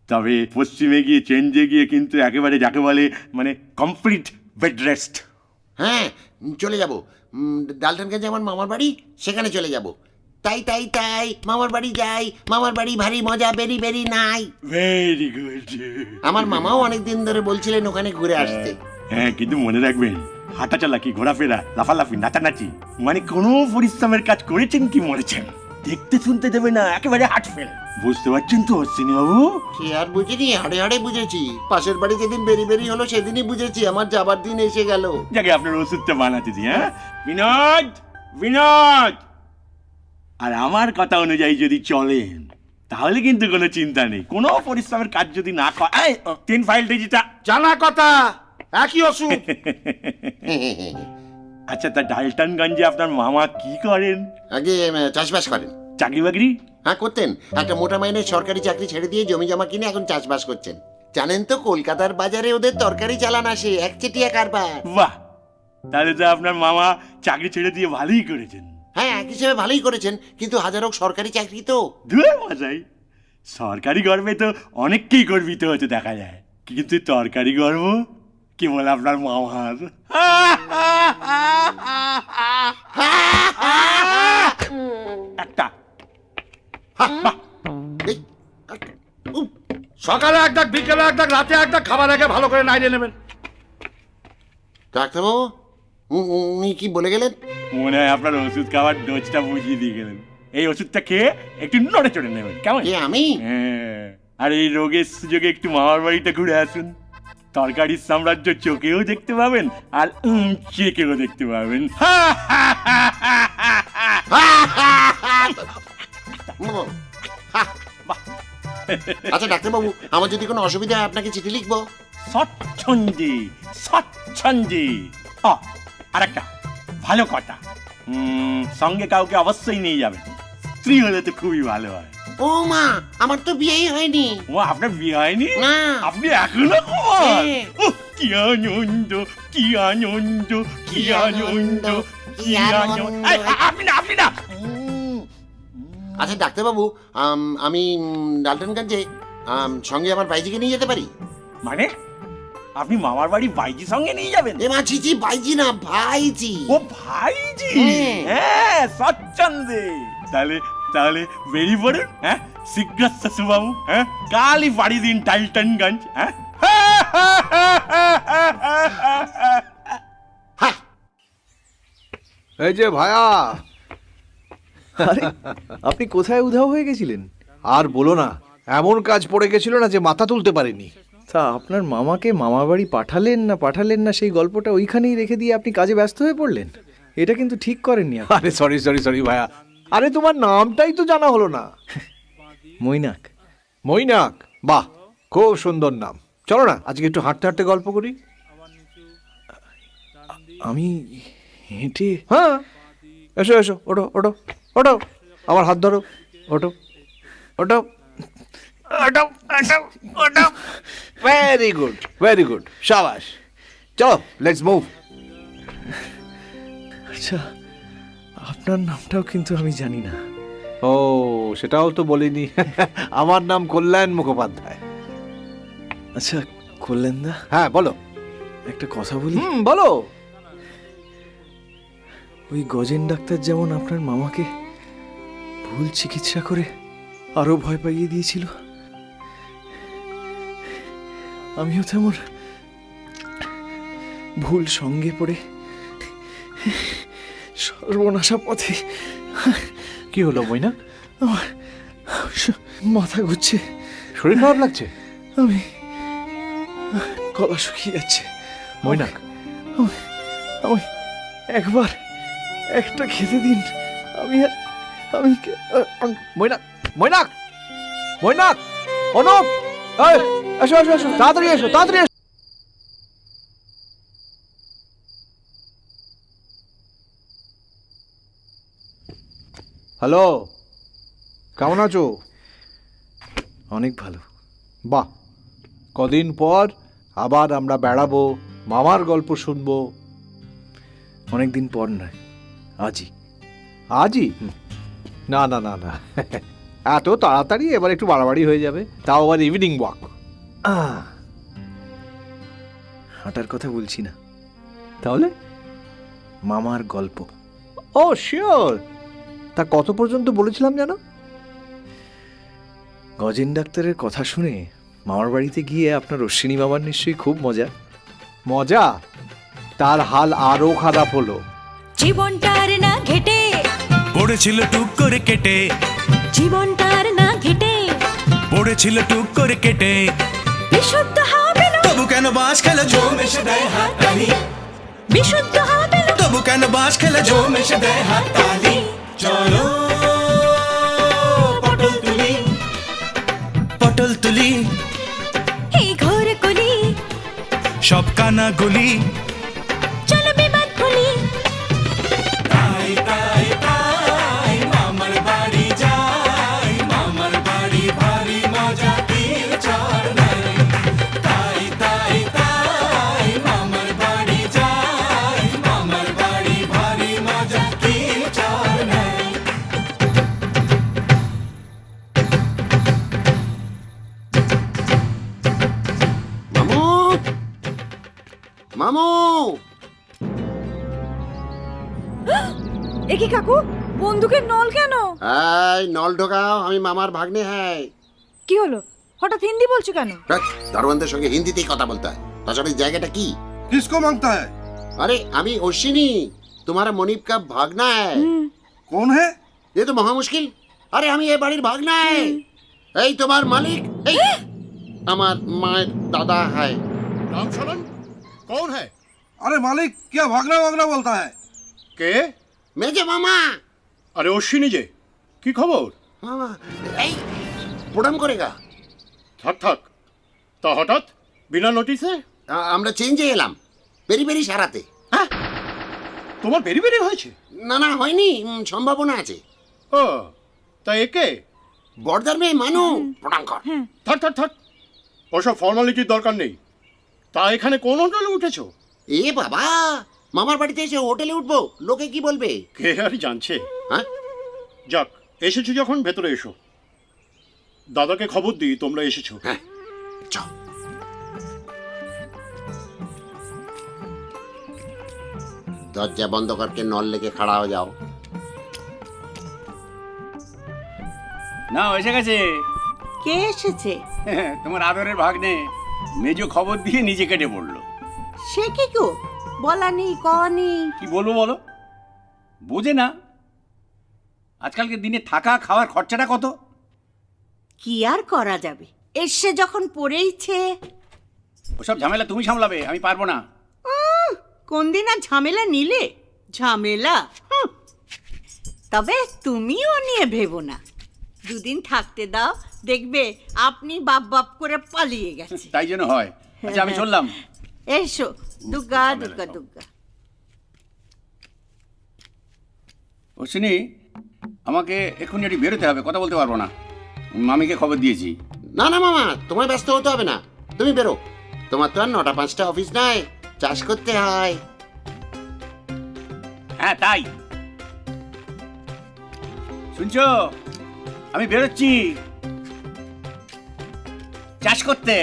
তবে পশ্চিমে গিয়ে চেঞ্জে গিয়ে কিন্তু একেবারে যাকে বলে মানে কমপ্লিট বেড রেস্ট। হ্যাঁ, চলে যাব। ডালটনগঞ্জে আমার মামার বাড়ি, সেখানে চলে যাব। তাই তাই তাই মামার বাড়ি যাই, মামার বাড়ি ভারী মজা, বেরি বেরি নাই। Very good. আমার মামাও অনেকদিন ধরে বলছিলেন ওখানে ঘুরে আসতে। হ্যাঁ, কিন্তু মনে রাখবেন, হাঁটা চলা কি ঘোরাফেরা, লাফালাফি, নাচানাচি, মানে কোনো পরিশ্রমের কাজ করেছেন কি মরেছেন, দেখতে শুনতে দেবে না, একেবারে হাট ফেল। বুঝতে পারছেন তো অশ্বিনী বাবু? কি আর বুঝিনি, হাড়ে হাড়ে বুঝেছি। পাশের বাড়ি যেদিন বেরি বেরি হলো সেদিনই বুঝেছি আমার যাবার দিন এসে গেল। যাকে আপনার ওষুধটা বানাতে দিই। হ্যাঁ বিনোদ, আর আমার কথা অনুযায়ী যদি চলেন তাহলে কিন্তু কোনো চিন্তা নেই, কোনো পরিশ্রমের কাজ যদি না করেন। 3 ফাইল ডিজিটা জানা কথা, একই ওষুধ। আচ্ছা, তা ডালটনগঞ্জে আপনার মামা কি করেন? আগে চাষবাস করেন। চাকরি বাকরি? হ্যাঁ, করতেন। একটা মোটা মাইনের সরকারি চাকরি ছেড়ে দিয়ে জমি জমা কিনে এখন চাষবাস করছেন। জানেন তো কলকাতার বাজারে ওদের তরকারি চালান আসে, একচেটিয়া কারবার। বাহ, তাহলে তো আপনার মামা চাকরি ছেড়ে দিয়ে ভালোই করেছেন। হ্যাঁ, এক হিসেবে ভালোই করেছেন, কিন্তু হাজারো সরকারি চাকরি তো। ধুর মশাই, সরকারি গর্বে তো অনেককেই গর্বিত হতে দেখা যায়, কিন্তু তরকারি গর্ব কি বলে আপনার মামার। একটা সকালে এক ডাক, বিকেলে এক ডাক, রাতে এক ডাক, খাবার আগে ভালো করে নাইড়ে নেবেন। ডাক্তারবাবু, উনি কি বলে গেলেন? মনে হয় আপনার ওষুধ খাওয়ার ডোজটা বুঝিয়ে দিয়ে গেলেন। এই ওষুধটা খেয়ে একটু নড়ে চড়ে নেবেন, কেমন? আমি? হ্যাঁ, আর এই রোগের সুযোগে একটু মামার বাড়িতে ঘুরে আসুন। তরকারির সাম্রাজ্য চোখেও দেখতে পাবেন আর চেকেও দেখতে পাবেন। আচ্ছা ডাক্তারবাবু, আমার যদি কোনো অসুবিধা হয় আপনাকে চিঠি লিখবো? স্বচ্ছন্দে। আর একটা ভালো কথা, সঙ্গে কাউকে অবশ্যই নিয়ে যাবেন, স্ত্রী হলে তো খুবই ভালো হয়। ও মা, আমার তো বিয়েই হয়নি। ও, আপনার বিয়ে হয়নি? না। আপনি এখনো কুমার? কি আনন্দ, কি আনন্দ, কি আনন্দ, কি আনন্দ। আপনি না। আচ্ছা ডাক্তারবাবু, আমি ডালটনগঞ্জে সঙ্গে আমার বাইজিকে নিয়ে যেতে পারি? মানে আপনি মামার বাড়ি বাইজি সঙ্গে নিয়ে যাবেন? এ মা, ছিছি, বাইজি না, ভাইজি। ও ভাইজি, হ্যাঁ, স্বচ্ছন্দে। তাহলে বেরিয়ে পড়ুন। হ্যাঁ, শীঘ্রস্য শুভম। হ্যাঁ, কালই বাড়ি দিন ডালটনগঞ্জ। হ্যাঁ, এই যে ভায়া, আরে, আপনি কোথায় উধাও হয়ে গেছিলেন? আর বলো না, এমন কাজ পড়ে গেছিল না যে মাথা তুলতে পারিনি। তা আপনার মামাকে মামার বাড়ি পাঠালেন না সেই গল্পটা ওইখানেই রেখে দিয়ে আপনি কাজে ব্যস্ত হয়ে পড়লেন। এটা কিন্তু ঠিক করেননি আপনি। আরে সরি ভায়া, আরে তোমার নামটাই তো জানা হলো না। মৈনাক, বাহ, খুব সুন্দর নাম। চলো না আজকে একটু হাঁটতে হাঁটতে গল্প করি। আমি হেঁটে? হ্যাঁ, এসো, ওঠো, আমার হাত ধরো, ওঠো। ভেরি গুড, শাবাশ। চলো, লেটস মুভ। আচ্ছা, আপনার নামটাও কিন্তু আমি জানি না। ও, সেটাও তো বলিনি। আমার নাম কল্যাণ মুখোপাধ্যায়। আচ্ছা কল্যাণদা। হ্যাঁ বলো। একটা কথা বলি? বলো। ওই গজেন ডাক্তার যেমন আপনার মামাকে ভুল চিকিৎসা করে আরো ভয় পাইয়ে দিয়েছিল, আমিও তেমন ভুল সঙ্গে পড়ে সর্বনাশা পথে। কি হলো মৈনা? আমার মাথা ঘুরছে। শরীর খারাপ লাগছে? আমি গলা শুকিয়ে যাচ্ছে। মৈনাক, আমি একবার একটা খেতে দিন। মৈনাক, মৈনাক, মৈনাক, অনুপ, এই, এসো এসো এসো, তাড়াতাড়ি এসো, তাড়াতাড়ি এসো। হ্যালো, কেমন আছো? অনেক ভালো। বাহ, কদিন পর আবার আমরা বেড়াবো, মামার গল্প শুনবো। অনেক দিন পর নয়, আজই। আজই? না না না না, এত তাড়াতাড়ি এবার একটু বাড়াবাড়ি হয়ে যাবে, তাও আবার ইভিনিং ওয়াক। হাঁটার কথা বলছি না, তাহলে মামার গল্প। ও শিওর। তা কত পর্যন্ত বলেছিলাম জানো? গজেন ডাক্তারের কথা শুনে মামার বাড়িতে গিয়ে আপনার অশ্বিনী মামার নিশ্চয়ই খুব মজা। মজা? তার হাল আরো খারাপ হলো। জীবনটার না ঘেটে পড়েছিল টুক করে কেটে, জীবনটার না ঘেটে পড়েছিল টুক করে কেটে, বিশুদ্ধ হবে না তবু কেন বাঁশ খেলে জম এসে দেয় হাত তালি, বিশুদ্ধ হবে না তবু কেন বাঁশ খেলে জম এসে দেয় হাত তালি। চলো পটল তুলি, পটল তুলি, এই ঘোর কলি সব কানা গলি, চলো বিবাদ ভুলি। তাই তাই তাই মামার বাড়ি যাই, মামার বাড়ি ভারী মজা, তীর চর নাই। তাই তাই তাই মামার বাড়ি যাই, মামার বাড়ি ভারী মজা, তীর চর নাই। মামু, মামু, একি কাকু, বন্দুকের নল কেন? এই নল ঢোকাও, আমি মামার ভাগ্নে। হ্যাঁ, কি হলো? হঠাৎ হিন্দি বলছো কেন? দারোয়ানদের সঙ্গে হিন্দিতেই কথা বলতে হয়। তাছাড়া এই জায়গাটা কি? किसको मांगता है? अरे আমি অশ্বিনী, तुम्हारा मुनीब का भागना है। कौन है? ये तो महा मुश्किल। अरे আমি এই বাড়ির ভাগনা है। এই তোমার মালিক, এই আমার মায়ের দাদা है। नाम शरण कौन है? अरे मालिक क्या भागना भागना बोलता है? কে? মেজে মামা। আরে অশ্বিনী যে, কি খবর? মামা, এই প্রণাম করেগা। থাক থাক, তা হঠাৎ বিনা নোটিসে? আমরা চেঞ্জে এলাম, বেরি বেরি সারাতে। হ্যাঁ, তোমার বেরি বেরি হয়েছে? না না হয়নি, সম্ভাবনা আছে। ও, তা একে? বর্দার মেয়ে মানু। প্রণাম কর। থাক থাক থাক, ওসব ফর্মালিটির দরকার নেই। তা এখানে কোন হোটেলে উঠেছো? এ বাবা, মামার বাড়িতে এসে হোটেলে উঠবো, লোকে কি বলবে? কে আর জানছে। হ্যাঁ, যাক, এসেছো যখন ভেতরে এসো। দাদাকে খবর দিই তোমরা এসেছো। হ্যাঁ, চল। দরজা বন্ধ করকে নল লেকে খাড়া হয়ে যাও। না এসে গেছে। কে এসেছে? তোমার আদরের ভাগ্নে মেজো খবর দিয়ে নিজে কেটে পড়লো। সে কি গো, বলানি কনি? কি বলবো বলো, বোঝে না আজকালকে দিনে থাকা খাওয়ার খরচাটা কত। কি আর করা যাবে, এসে যখন পড়েইছে। ওসব ঝামেলা তুমি সামলাবে, আমি পারবো না। কোন দিন আর ঝামেলা নিলে? ঝামেলা তবে তুমিও নিয়ে ভেবো না, দুদিন থাকতে দাও, দেখবে আপনি বাপ বাপ করে পালিয়ে গেছে। তাই জন্য হয়। আচ্ছা আমি চললাম। এসো, দুর্গা দুর্গা দুর্গা। অশ্বিনী, আমাকে এক্ষুনি একটু বেরোতে হবে, কথা বলতে পারবো না। মামিকে খবর দিয়েছি। না না মামা, তোমায় ব্যস্ত হতে হবে না, তুমি বেরো। তোমার তো আর 9টা 5টা অফিস নাই, চাষ করতে হয়। হ্যাঁ তাই, শুনছো, আমি বেরোচ্ছি চাষ করতে।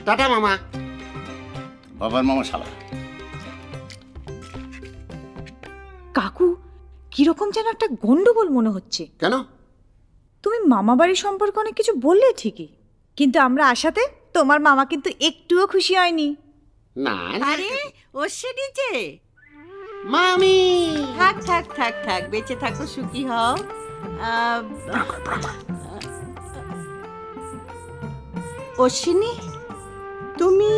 টাটা মামা। বাবার মামা শালা। কাকু, কিরকম যেন একটা গন্ডগোল মনে হচ্ছে। কেন? তুমি মামা বাড়ির সম্পর্কে অনেক কিছু বললে ঠিকই, কিন্তু আমরা আসাতে তোমার মামা কিন্তু একটুও খুশি হয়নি। না আরে অশ্বিনী যে, মামি। থাক থাক থাক থাক, বেঁচে থাকো, সুখী হও। অশ্বিনী, তুমি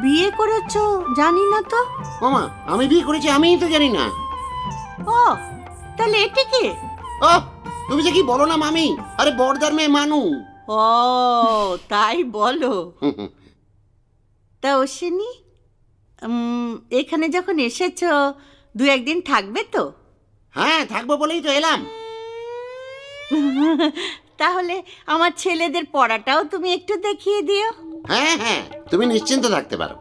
বিয়ে করেছো জানি না তো। মামা, আমি বিয়ে করেছি আমিই তো জানি না। ও, তাহলে এটি কি? ও, তুমি যে কি বলো না মামি, আরে বড়দার মেয়ে মানু। ও তাই বলো। তা অশ্বিনী, এখানে যখন এসেছো 2-1 দিন থাকবে তো? হ্যাঁ, থাকবো বলেই তো এলাম। তাহলে আমার ছেলেদের পড়াটাও তুমি একটু দেখিয়ে দিও। হ্যাঁ হ্যাঁ, তুমি নিশ্চিন্ত থাকতে পারো।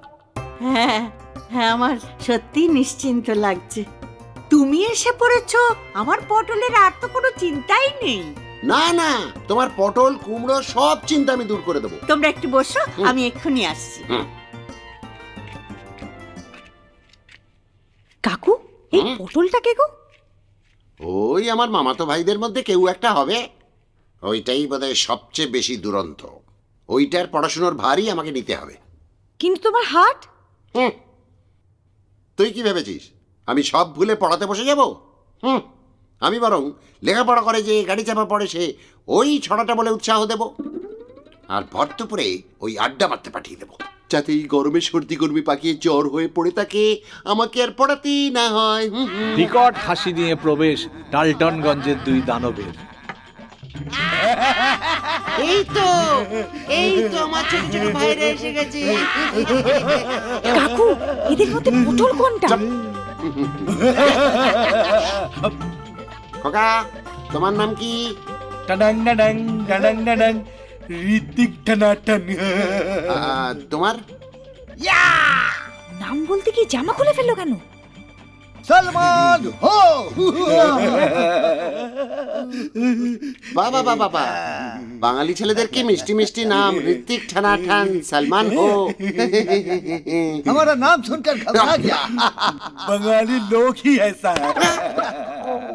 হ্যাঁ হ্যাঁ, আমার সত্যি নিশ্চিন্ত লাগছে। তুমি এসে পড়েছো, আমার পটলের আর তো কোনো চিন্তাই নেই। না না, তোমার পটল কুমড়ো সব চিন্তা আমি দূর করে দেবো। তোমরা একটু বসো, আমি এক্ষুনি আসছি। কাকু, এই পটলটা কে গো? ওই আমার মামাতো ভাইদের মধ্যে কেউ একটা হবে। ওইটাই বোধহয় সবচেয়ে বেশি দুরন্ত। ওইটার পড়াশোনার ভারই আমাকে নিতে হবে। কিন্তু তোমার হাট? তুই কি ভেবেছিস আমি সব ভুলে পড়াতে বসে যাব? আমি বরং লেখাপড়া করে যে গাড়ি চাপা পড়ে সে ওই ছড়াটা বলে উৎসাহ দেব, আর ভর দুপুরে ওই আড্ডা মারতে পাঠিয়ে দেব, যাতে এই গরমে সর্দি গরমি পাকিয়ে জ্বর হয়ে পড়ে থাকে, আমাকে আর পড়াতেই না হয়। বিকট হাসি নিয়ে প্রবেশ ডালটনগঞ্জের 2 দানবের। এই তো আমার ছোট ছোট ভাইরা এসে গেছে। কাকু, এদের মধ্যে পটল কোনটা? খোকা, তোমার নাম কি? টাডাং ডাডাং ডাডাং ডাডাং, ঋতিক টানাটান। তোমার নাম বলতে কি জামা খুলে ফেললো কেন? সলমান হো। বাবা বাবা, বাঙালি ছেলেদেরকে মিষ্টি মিষ্টি নাম, ঋতিক ঠানাঠান, সালমান হো। हमारा नाम सुनकर घबरा गया। বাঙালি লোক ही ऐसा है।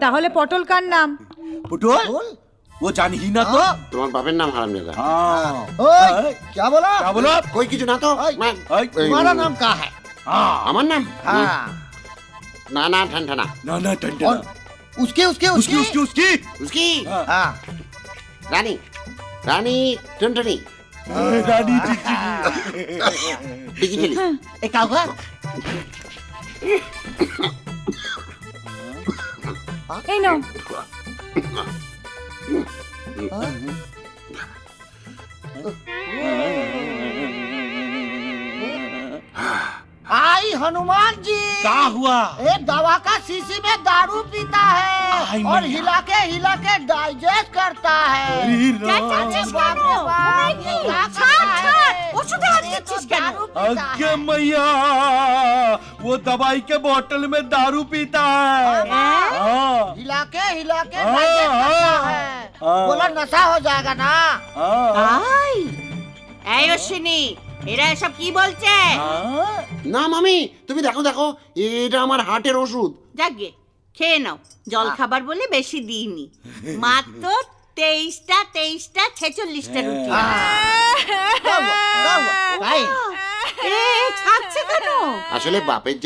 তাহলে পটল কার নাম? पुटुल, वो जान ही ना तो। তোমার বাপের নাম হারামজাদা। ओए, क्या बोला? क्या बोला? কই কিছু না তো। तुम्हारा नाम क्या है? আমার নাম हाँ। না না ঠান ঠানা। ना ना और टंटन। उसके उसके उसकी उसकी उसकी। उसकी हाँ। রানী রানী টুনটুনি रानी टिकी। টিকি ফেলি। ए क्या हुआ? এই নাও। आई हनुमान जी। क्या हुआ? एक दवा का शीशी में दारू पीता है आई और मैया। हिला के डाइजेस्ट करता है। अरे राम। बाप रे बाप, ये क्या करता है? ওষুধে হাত দিচ্ছিস কেন? दारू पीता अगे है। मैया, वो दवाई के बोतल में दारू पीता है। हाँ। हिला के हाँ, डाइजेस्ट करता हाँ, है। हाँ। बोला नशा हो जाएगा ना। আই, এই অশ্বিনী, এরা এসব কি বলছে? না মামি, তুমি দেখো দেখো, এটা আমার হার্টের ওষুধ। যাগে, খেয়ে নাও। জল খাবার বলে বেশি দিইনি, মাত্র 23টা 46টা রুটি। भाई, এ ছাড়ছে কেন? আসলে বাপের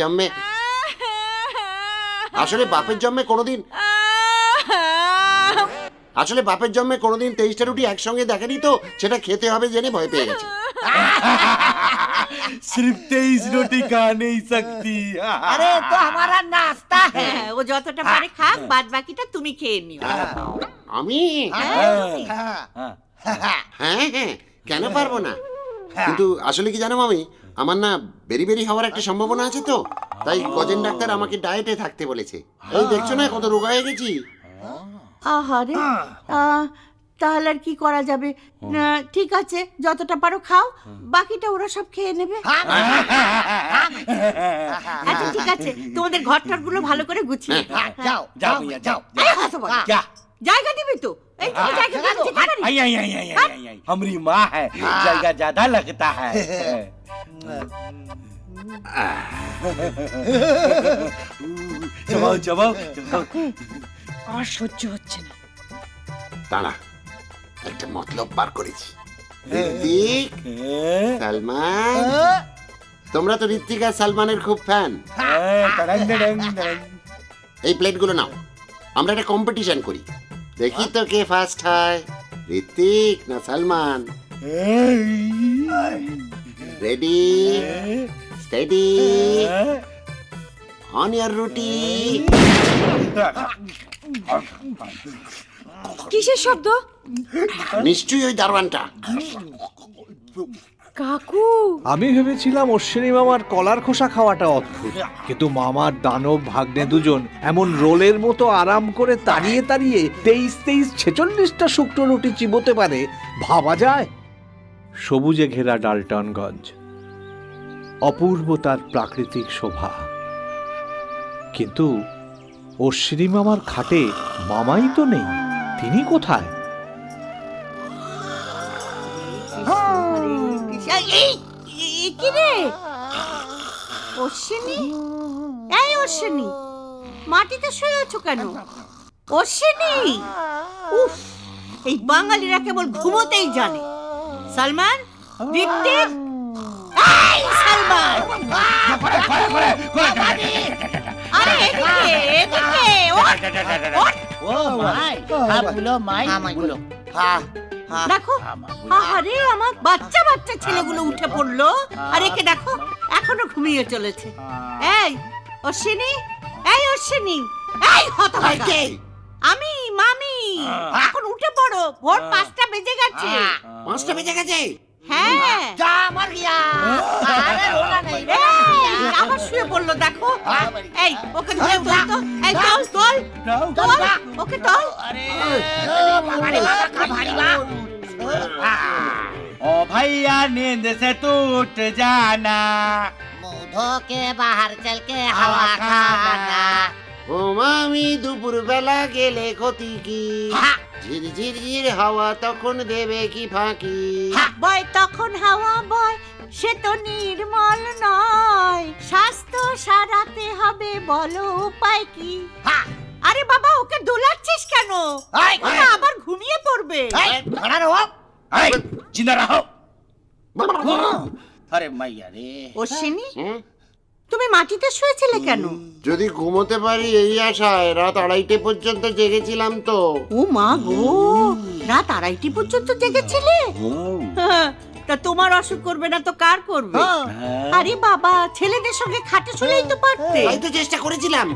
জন্মে কোনোদিন 23টা রুটি একসঙ্গে দেখেনি তো, সেটা খেতে হবে জেনে ভয় পেয়ে গেছে। सिर्फ 23 रोटी खा नहीं सकती। अरे तो हमारा नाश्ता है। হ্যাঁ, ও যতটা পারে খাক, বাদ বাকিটা তুমি খেয়ে নিও। আমি হ্যাঁ হ্যাঁ, কেন পারবো না? কিন্তু আসলে কি জানো মামি, আমার না বেরি বেরি হওয়ার একটা সম্ভাবনা আছে তো, তাই গজেন ডাক্তার আমাকে ডায়েটে থাকতে বলেছে। এই দেখছো না কত রোগা হয়ে গেছি। আহারে, তাহলে আর কি করা যাবে? না, ঠিক আছে, যতটা পারো খাও, বাকিটা ওরা সব খেয়ে নেবে। আচ্ছা ঠিক আছে, তোমাদের ঘরটার গুলো ভালো করে গুছিয়ে जाओ जाओ भैया जाओ। क्या জায়গা দিবি তো? এই তো জায়গা দিচ্ছি তাড়াতাড়ি। आई आई आई आई आई आई। हमारी माँ है, जगह ज्यादा लगता है। चबाओ चबाओ। আর সহ্য হচ্ছে না। দাঁড়া, একটা মতলব বার করেছি। ঋত্বিক, সালমান, তোমরা তো ঋত্বিক আর সালমানের খুব ফ্যান। এই প্লেটগুলো নাও, আমরা একটা কম্পিটিশন করি, দেখি তো কে ফার্স্ট হয়, ঋত্বিক না সালমান। রেডি, স্টেডি, অন ইয়ার রুটি। কিসের শব্দ? নিশ্চয়ই ওই দারোয়ানটা। কাকু, আমি ভেবেছিলাম অশ্বিনী মামার কলার খোসা খাওয়াটা অদ্ভুত, কিন্তু মামার দানব ভাগ্নে দুজন এমন রোলের মতো আরাম করে তাড়িয়ে তাড়িয়ে 23-46টা শুকনো রুটি চিবোতে পারে, ভাবা যায়? সবুজে ঘেরা ডালটনগঞ্জ, অপূর্ব তার প্রাকৃতিক শোভা, কিন্তু অশ্বিনী মামার খাটে মামাই তো নেই। তিনি কোথায়? কি রে অশ্বিনী? এই অশ্বিনী, মাটিতে শুয়ে আছো কেন? অশ্বিনী, উফ, এই বাঙালিরা কেবল ঘুমোতেই জানে। সালমান, ঋত্বিক, এই সালমান, আরে এদিকে এদিকে, ও মাই, হাগুলো মাই, হাগুলো। দেখো, আরে আমার বাচ্চা বাচ্চা ছেলেগুলো উঠে পড়লো, আর একে দেখো এখনো ঘুমিয়ে চলেছে। এই অশ্বিনী, এই অশ্বিনী, এই হতভাগা, আমি মামি, এখন উঠে পড়ো, ভোর 5টা বেজে গেছে। 5টা বেজে গেছে? হ্যাঁ, যা মর গিয়া। আরে রোনা নেই, এই আবার শুয়ে পড়লো দেখো। এই ওকে ধরে তোল তো, এই তোল তোল তোল, ওকে তোল। अरे बाबा का भारी बा। ओ भैया नींद से तू उठ जाना, मुंह धो के बाहर चल के हवा खाना। ও মামি দুপুর বেলা গেলে ক্ষতি কি? ঝিরঝির ঝির হাওয়া তখন দেবে কি ফাঁকি? বয় তখন হাওয়া বয়, সে তো নির্মল নয়। স্বাস্থ্য সারাতে হবে, বলো উপায় কি? আরে বাবা, ওকে দোলাচ্ছিস কেন? ওরা আবার ঘুমিয়ে পড়বে। खड़ा रहो। जिंदा रहो। अरे मैया रे। অশ্বিনী, তুমি মাটিতে শুয়েছিলে কেন? যদি ঘুমোতে পারি এই আশায় রাত 2:30 পর্যন্ত জেগেছিলাম তো। ও মা গো, রাত 2:30 পর্যন্ত জেগেছিলে? হ্যাঁ, তা তোমার অসুখ করবে না তো কার করবে? আরে বাবা, ছেলেদের সঙ্গে খাটে শুলেই তো পারতে। তাই তো চেষ্টা করেছিলাম।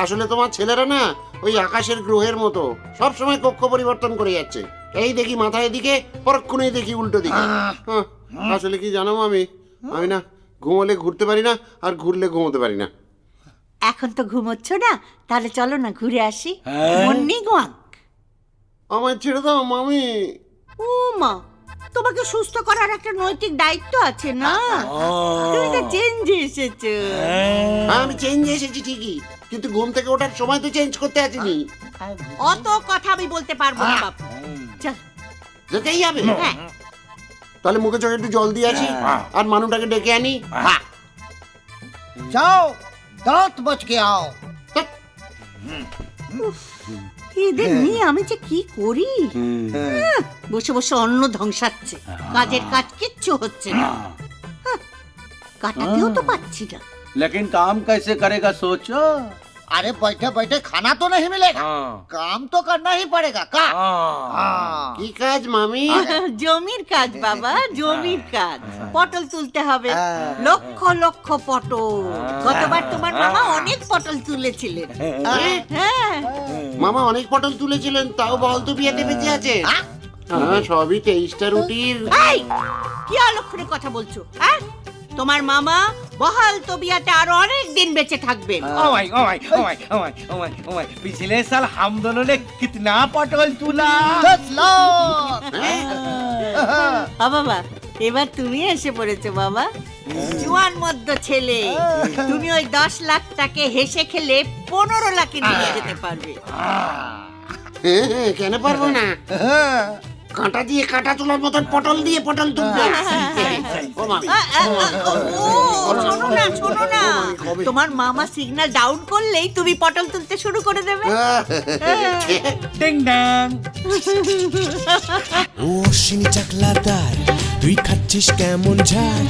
আসলে তোমার ছেলেরা না ওই আকাশের গ্রহের মতো সব সময় কক্ষ পরিবর্তন করে যাচ্ছে। এই দেখি মাথায় এদিকে, পরক্ষণেই দেখি উল্টো দিকে। আসলে কি জানো আমি না ঘুমোলে ঘুরতে পারি না, আর ঘুরলে ঘুমোতে পারি না। এখন তো ঘুমোচ্ছ না, তাহলে চলো না ঘুরে আসি। মন্নি গোয়াক, আমায় ছেড়ে দাও মামি। ও মা, তোমাকে সুস্থ করার একটা নৈতিক দায়িত্ব আছে না? তুমি তো চেঞ্জে এসেছো। আমি চেঞ্জ এসেছি ঠিকই, কিন্তু ঘুম থেকে ওঠার সময় তো চেঞ্জ করতে আসিনি। অত কথা আমি বলতে পারবো না বাপু। চল, যেতেই হবে? হ্যাঁ। তাহলে মুখে চোখে একটু জল দিয়ে আসি, আর মানুটাকে ডেকে আনি। जाओ, दांत बच के आओ। এদের নিয়ে আমি যে কি করি? বসে বসে অন্ন ধ্বংসাচ্ছে, কাজের কাজ কিচ্ছু হচ্ছে না। কাটাতেও তো পাচ্ছি না। लेकिन काम कैसे करेगा सोचो। अरे बैठे बैठे खाना तो नहीं मिलेगा, काम तो करना ही पड़ेगा। का কি কাজ মামি? জমির কাজ বাবা, জমির কাজ। পটল তুলতে হবে, লক্ষ লক্ষ পটল। গতবার তোমার মামা অনেক পটল তুলেছিলেন। হ্যাঁ, মামা অনেক পটল তুলেছিলেন, তাও বল তো বিয়েতে বেঁচে আছে। হ্যাঁ, সবই 23টা রুটির। এই, কি অলক্ষণে কথা বলছো? হ্যাঁ, তোমার মামা বহাল তবিয়াতে আরো অনেক দিন বেঁচে থাকবেন। पिछले साल हम दोनों ने कितना पटोल तुला। 10 लाख। বাবা, এবার তুমি এসে পড়েছো বাবা। জুয়ান মধ্য ছেলে, তুমি ওই 10 লাখটাকে হেসে খেলে 15 লাখে নিয়ে যেতে পারবে। কেন পারবো না? কাঁটা দিয়ে কাঁটা তোলার মতন পটল দিয়ে পটল তুলবে। ও মামি, শোনো না, শোনো না, তোমার মামা সিগন্যাল ডাউন করলেই তুমি পটল তুলতে শুরু করে দেবে। डिंग डंग। অশ্বিনী চাকলাদার, তুই খাচ্ছিস কেমন ঝাল?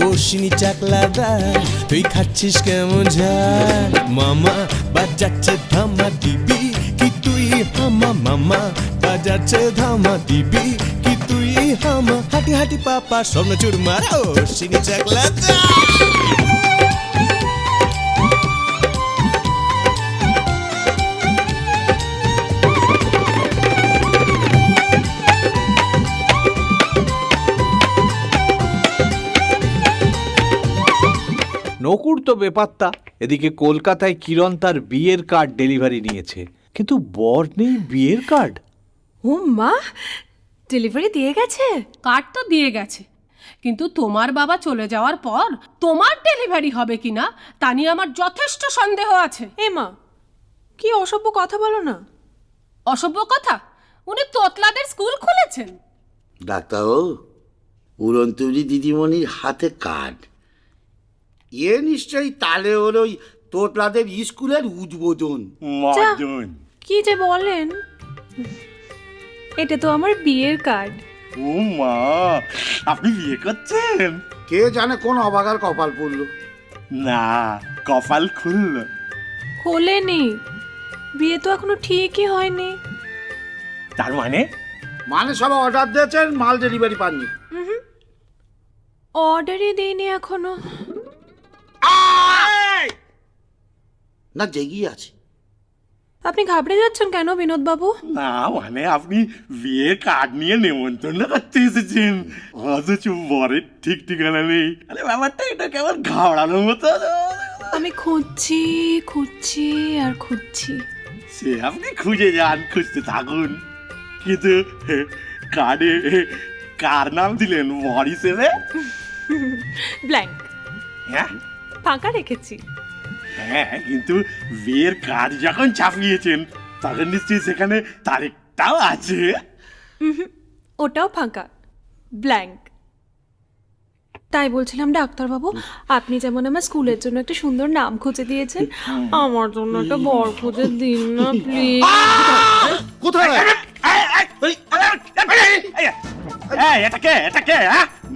অশ্বিনী চাকলাদার, তুই খাচ্ছিস কেমন ঝাল? মামা বাজাচ্ছে ধামা দিবি কি তুই? হামা মামা বাজাচ্ছে ধামা দিবি কি তুই? তুই হামা হাঁটি হাঁটি পাপা স্বপ্ন চুরমার অশ্বিনী চাকলা নকুর তো বেপাত্তা। এদিকে কলকাতায় কিরণ তার বিয়ের কার্ড ডেলিভারি নিয়েছে, কিন্তু বর নেই বিয়ের কার্ড। ও মা, ডেলিভারি দিয়ে গেছে? কার্ড তো দিয়ে গেছে, কিন্তু তোমার বাবা চলে যাওয়ার পর তোমার ডেলিভারি হবে কিনা তা নিয়ে আমার যথেষ্ট সন্দেহ আছে। এ মা, কি অসভ্য কথা বলো না। অসভ্য কথা? উনি তোতলাদের স্কুল খুলেছেন। ডাক্তারবাবু, উড়ন্তরি দিদিমণির হাতে কার্ড, এ নিশ্চয়ই তালে ওর ওই তোতলাদের স্কুলের উদ্বোধন। মদন, কি যে বলেন, এটা তো আমার বিয়ের কার্ড। ও মা, আপনি বিয়ে করছেন? কে জানে কোন অবাগার কপাল পড়লো। না, কপাল খুলল। খোলেনি, বিয়ে তো এখনো ঠিকই হয়নি। তার মানে? মানে সব অর্ডার দিয়েছেন, মাল ডেলিভারি পাননি। অর্ডারই দিইনি এখনো। না, জেগিয়ে আছে। আপনি ঘাবড়ে যাচ্ছেন কেন বিনোদ বাবু? না মানে আপনি বিয়ের কার্ড নিয়ে নেমন্তন্ন করতে এসেছেন, অথচ বরের ঠিক ঠিকানা নেই। আরে ব্যাপারটা এটা কেমন ঘাবড়ানোর মতো। আমি খুঁজছি খুঁজছি আর খুঁজছি। সে আপনি খুঁজে যান, খুঁজতে থাকুন, কিন্তু কার্ডে কার নাম দিলেন বর হিসেবে? ব্ল্যাঙ্ক। হ্যাঁ, ফাঁকা রেখেছি। হ্যাঁ, কিন্তু বিয়ের কার্ড যখন ছাপিয়েছেন তখন নিশ্চয়ই সেখানে তারিখটাও আছে। ওটাও ফাঁকা, ব্ল্যাঙ্ক। তাই বলছিলাম ডাক্তারবাবু, আপনি যেমন আমার স্কুলের জন্য একটা সুন্দর নাম খুঁজে দিয়েছেন, আমার জন্য একটা বর খুঁজে দিন না প্লিজ। কোথায়? এটা কে? এটা কে?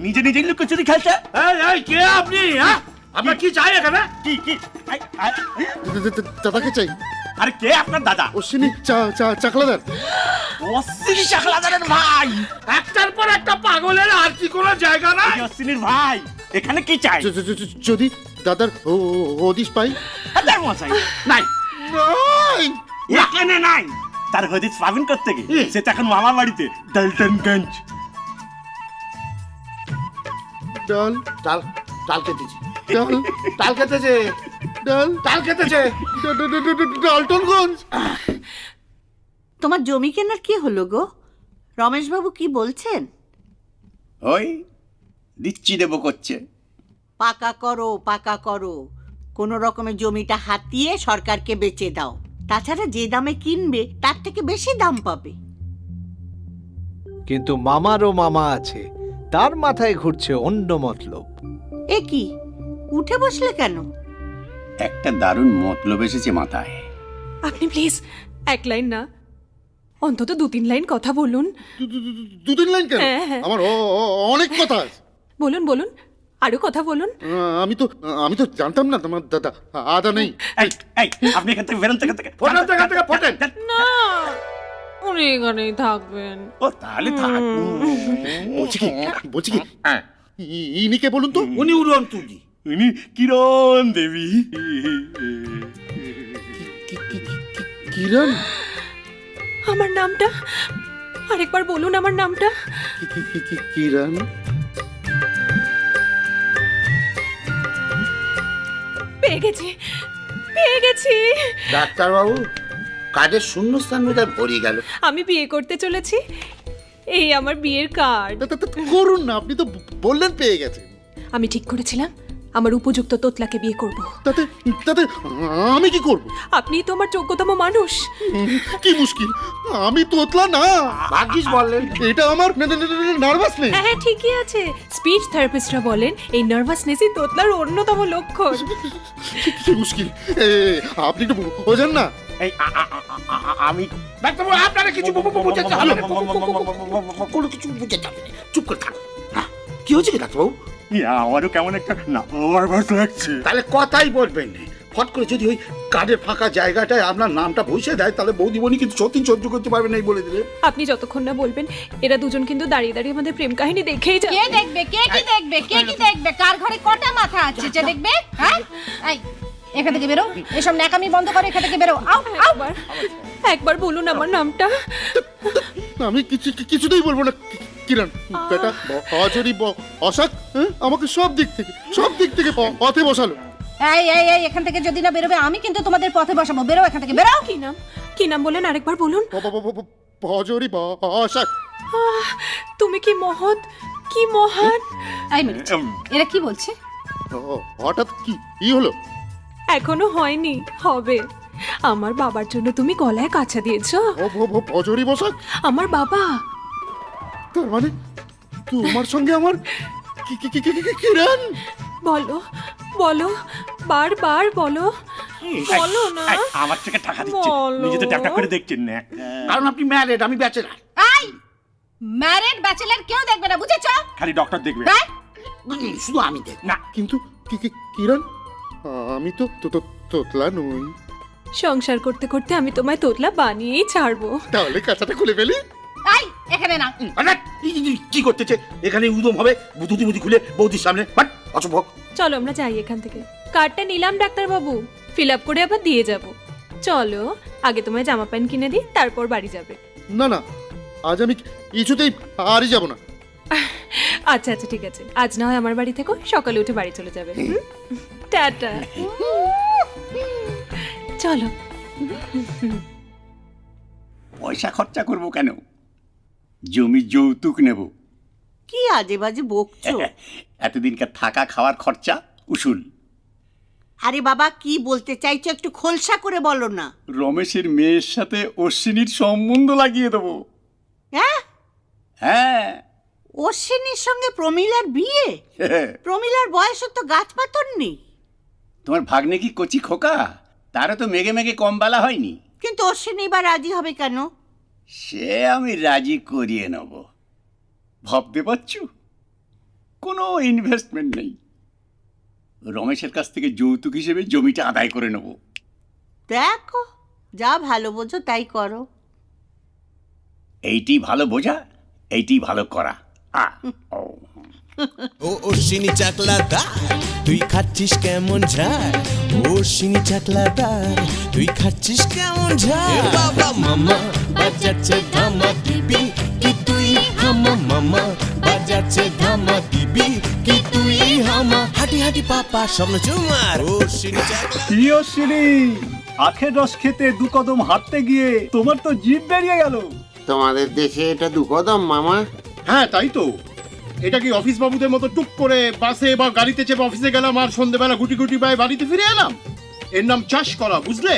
নিজে নিজে লুকোচুরি খেলছে? কে আপনি? আপনার কি চাই এখানে? কি কি? দাদাকে চাই। আরে কে আপনার দাদা? অশ্বিনী চাকলাদার। অশ্বিনী চাকলাদারের ভাই? একটার পর একটা পাগলের আর কি কোনো জায়গা নাই? অশ্বিনীর ভাই এখানে কি চাই? যদি দাদার হদিশ পাই। হাজার মশাই নাই, এখানে নাই। তার হদিশ পাবেন করতে গিয়ে সেটা এখন মামার বাড়িতে, ডালটনগঞ্জ। ডাল ডাল ডাল কেটেছে, ডাল কেটেছে, ডাল কেটেছে। ডালটনগঞ্জ। তোমার জমি কেনার কি হলো গো? রমেশবাবু কি বলছেন? ওই দিচ্ছি দেবো করছে। পাকা করো, পাকা করো, কোনো রকমে জমিটা হাতিয়ে সরকারকে বেচে দাও। তাছাড়া যে দামে কিনবে তার থেকে বেশি দাম পাবে। কিন্তু মামারও মামা আছে, তার মাথায় ঘুরছে অন্য মতলব। এ কি, উঠে বসলে কেন? একটা দারুণ মতলব এসেছে মাথায়। আপনি প্লিজ এক লাইন না, অন্তত 2-3 লাইন কথা বলুন। 2-3 লাইন কেন? হ্যাঁ। আমার অনেক কথা আছে। বলুন বলুন, আরো কথা বলুন। আমি তো জানতাম না তোমার দাদা আদা নেই। আপনি এখান থেকে বেরোন, থেকে ফোটেন। না, উনি এখানেই থাকবেন। ও তাহলে থাকুন। বলছি কি ইনিকে বলুন তো। উনি উড়ন্তরি, উনি কিরণ দেবী। কিরণ? আমার নামটা আরেকবার বলুন, আমার নামটা। কিরণ? পেয়ে গেছি, পেয়ে গেছি। ডাক্তারবাবু, কার্ডের শূন্যস্থান বোধহয় ভরে গেল। আমি বিয়ে করতে চলেছি, এই আমার বিয়ের কার্ড। করুন না, আপনি তো বললেন পেয়ে গেছেন। আমি ঠিক করেছিলাম আমার উপযুক্ত তোতলাকে বিয়ে করব। তাতে তাতে আমি কি করব? আপনি তো আমার যোগ্যতম মানুষ। কি মুশকিল, আমি তোতলা না। ভাগ্যিস বললেন। এটা আমার নার্ভাসনেস। হ্যাঁ ঠিকই আছে, স্পিচ থেরাপিস্টরা বলেন এই নার্ভাসনেসই তোতলার অন্যতম লক্ষণ। কি মুশকিল, আপনি একটু বোঝেন না। এই আমি ডাক্তারবাবু, আপনারা কিছু বুঝাতে হবে না। কোনো কিছু বুঝাতে হবে না, চুপ করে থাকুন। কি হয়েছে কি ডাক্তারবাবু? আমারও কেমন একটা নার্ভাস লাগছে। তাহলে কথাই বলবেন না, ফট করে যদি ওই কার্ডের ফাঁকা জায়গাটায় আপনার নামটা বসে দেয় তাহলে বৌদিমণি কিন্তু সত্যি সহ্য করতে পারবে না, এই বলে দিলে। আপনি যতক্ষণ না বলবেন এরা দুজন কিন্তু দাঁড়িয়ে দাঁড়িয়ে আমাদের প্রেম কাহিনী দেখেই যাবে। কে দেখবে, কে কি দেখবে, কে কি দেখবে? কার ঘরে কটা মাথা আছে যে দেখবে? হ্যাঁ, এই এখান থেকে বেরো, এসব ন্যাকামি বন্ধ করে এখান থেকে বেরো। আউ আউ, একবার বলুন আমার নামটা। আমি কিছুতেই বলবো না কিরণ। বেটা অচরি অশাক আমাকে সব দিক থেকে পথে বসালো। এই এই এই এখান থেকে যদি না বেরোবে আমি কিন্তু তোমাদের পথে বসাবো। বেরো এখান থেকে, বেরো। কি নাম বলেন আরেকবার বলুন। অচরি অশাক। তুমি কি মহৎ, কি মহান। এই মিনিট, এরা কি বলছে? হঠাৎ কি হলো? এখনো হয়নি, হবে। আমার বাবার জন্য তুমি গলায় কাছা দিয়েছো। অচরি বসাক আমার বাবা। তার মানে তোমার সঙ্গে আমার কিরণ? বলো বলো, বারবার বলো, বলো না। আমার থেকে টাকা দিচ্ছে, নিজে তো ট্যাপ করে দেখছেন না। কারণ আপনি ম্যারিড, আমি ব্যাচেলার। এই ম্যারিড ব্যাচেলর কেউ দেখবে না, বুঝেছো? খালি ডক্টর দেখবে, শুধু আমি দেখ না। কিন্তু কিরণ, আমি তো তোতলা নই। সংসার করতে করতে আমি তোমায় তোতলা বানিয়েই ছাড়বো। তাহলে কাঁচাটা খুলে ফেলি। এই এখানে না। কি করতেছে এখানে? উদম হবে বুদ্ধি খুলে বৌদির সামনে। অসম্ভব। চলো আমরা যাই এখান থেকে। কার্ডটা নিলাম ডাক্তার বাবু, ফিল আপ করে আবার দিয়ে যাব। চলো, আগে তোমায় জামা প্যান্ট কিনে দিই, তারপর বাড়ি যাবে। না না, আজ আমি কিছুতেই আরই যাব না। আচ্ছা আচ্ছা ঠিক আছে, আজ না হয় আমার বাড়ি থেকো, সকালে উঠে বাড়ি চলে যাবে। টাটা। চলো। পয়সা খরচা করবো কেন? জমি যৌতুক নেব। কি আজে বাজে বকছো? এতদিনকার থাকা খাওয়ার খরচা উসুল। আরে বাবা, কি বলতে চাইছো একটু খোলসা করে বলো না। রমেশের মেয়ের সাথে অশ্বিনীর সম্বন্ধ লাগিয়ে দেবো। হ্যাঁ হ্যাঁ, অশ্বিনীর সঙ্গে প্রমিলার বিয়ে? প্রমিলার বয়সের তো গাছ পাথর নেই। তোমার ভাগ্নে কি কচি খোকা? তারও তো মেঘে মেঘে কম বেলা হয়নি। কিন্তু অশ্বিনী এবার রাজি হবে কেন? সে আমি রাজি করিয়ে নেব। ভাবতে পারছো, কোনো ইনভেস্টমেন্ট নেই। রমেশের কাছ থেকে যৌতুক হিসেবে জমিটা আদায় করে নেব। দেখো, যা ভালো বোঝো তাই করো। এইটি ভালো বোঝা, এইটি ভালো করা। ও অশ্বিনী চাকলাদার, তুই খাচ্ছিস কেমন ঝাল? অশ্বিনী চাকলাদার, তুই খাচ্ছিস কেমন ঝাল? বাবা মামা বাজাচ্ছে ধামা দিবি কি তুই হামা? মামা বাজাচ্ছে ধামা দিবি কি তুই হামা? হাঁটি হাঁটি পাপা স্বপ্ন চুমার। অশ্বিনী চাকলা। কি অশ্বিনী, আখের রস খেতে দু কদম হাঁটতে গিয়ে তোমার তো জিভ বেরিয়ে গেল। তোমাদের দেশে এটা দু কদম মামা? হ্যাঁ তাই তো। এটা কি অফিস বাবুদের মতো টুক করে বাসে বা গাড়িতে চেপে অফিসে গেলাম আর সন্ধ্যেবেলা গুটি গুটি পায়ে বাড়িতে ফিরে এলাম? এর নাম চাষ করা, বুঝলে?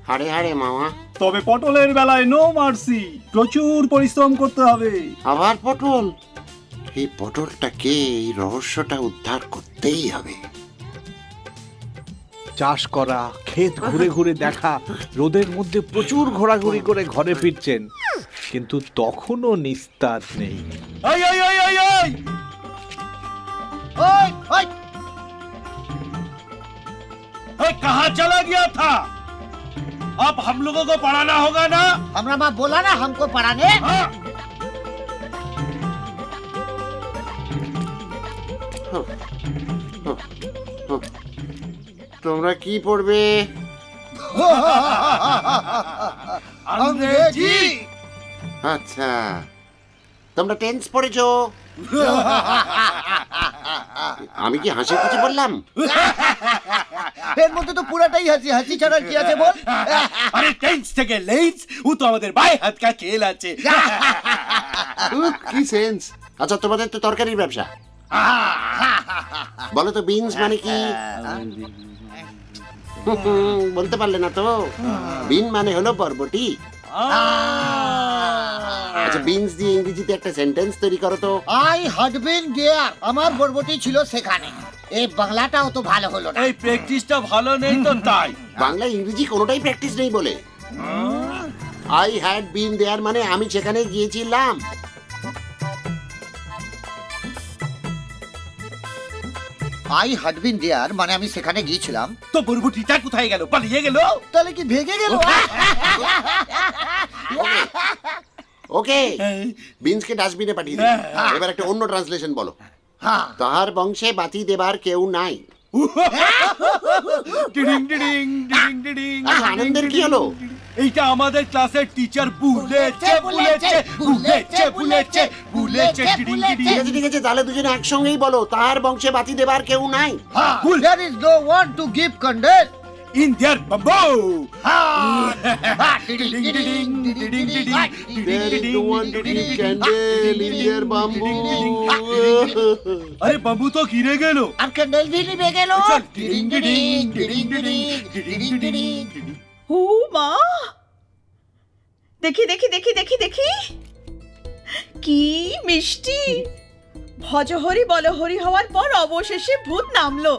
হাড়ে হাড়ে মামা। তবে পটলের বেলায় নো মার্সি, প্রচুর পরিশ্রম করতে হবে। আবার পটল? এই পটলটাকে, এই রহস্যটা উদ্ধার করতেই হবে। চাষ করা, ক্ষেত ঘুরে ঘুরে দেখা, রোদের মধ্যে প্রচুর ঘোরাঘুরি করে ঘরে ফিরছেন, কিন্তু তখনও নিস্তার নেই। कहाँ चला गया था? अब हम लोगों को पढ़ाना होगा ना? हमरा माँ बोला ना हमको पढ़ाने। তোমরা কি পড়বে? अंग्रेजी। আচ্ছা, তোমরা টেন্স পড়েছো? আমি কি হাসি কিছু বললাম? এর মধ্যে তো পুরাটাই হাসি, হাসি ছাড়া কি আছে বল? আরে টেন্স থেকে লেন্স, ও তো আমাদের বাই হাত কা খেল আছে। কি সেন্স? আচ্ছা, তোমাদের তো তরকারির ব্যবসা, বলো তো বিনস মানে কি? বলতে পারলে না তো? বিন মানে হলো বরবটি। আচ্ছা, বিনস দিয়ে ইংরেজিতে একটা সেন্টেন্স তৈরি করো তো। আই হ্যাড বিন দেয়ার, আমার বরবটি ছিল সেখানে। এই বাংলাটাও তো ভালো হলো না। এই প্র্যাকটিসটা ভালো নেই তো তাই। বাংলা ইংরেজি কোনোটাই প্র্যাকটিস নেই বলে। আই হ্যাড বিন দেয়ার মানে আমি সেখানে গিয়েছিলাম। আই হ্যাড বিন দেয়ার, মানে আমি সেখানে গিয়েছিলাম। তো বরবটিটা কোথায় গেল? পালিয়ে গেল? তাহলে কি ভেঙে গেল? ওকে, বিনসকে ডাস্টবিনে পাঠিয়ে দিন। এবার একটা অন্য ট্রান্সলেশন বলো। তাহার বংশে বাতি দেবার কেউ নাই। আচ্ছা, আনন্দের কি হলো? এইটা আমাদের ক্লাসের টিচার বলেছে। ঠিক আছে, তাহলে দুজনে একসঙ্গেই বলো, তাহার বংশে বাতি দেবার কেউ নাই। There is no one to give candle in their bamboo. There is no one to give candle in their bamboo. अरे बम्बू तो गिरे गेलो আর ক্যান্ডেল भी নিভে গেল। ও মা, দেখি দেখি দেখি দেখি দেখি, কি মিষ্টি! ভজহরি বলহরি হওয়ার পর অবশেষে ভূত নামলো।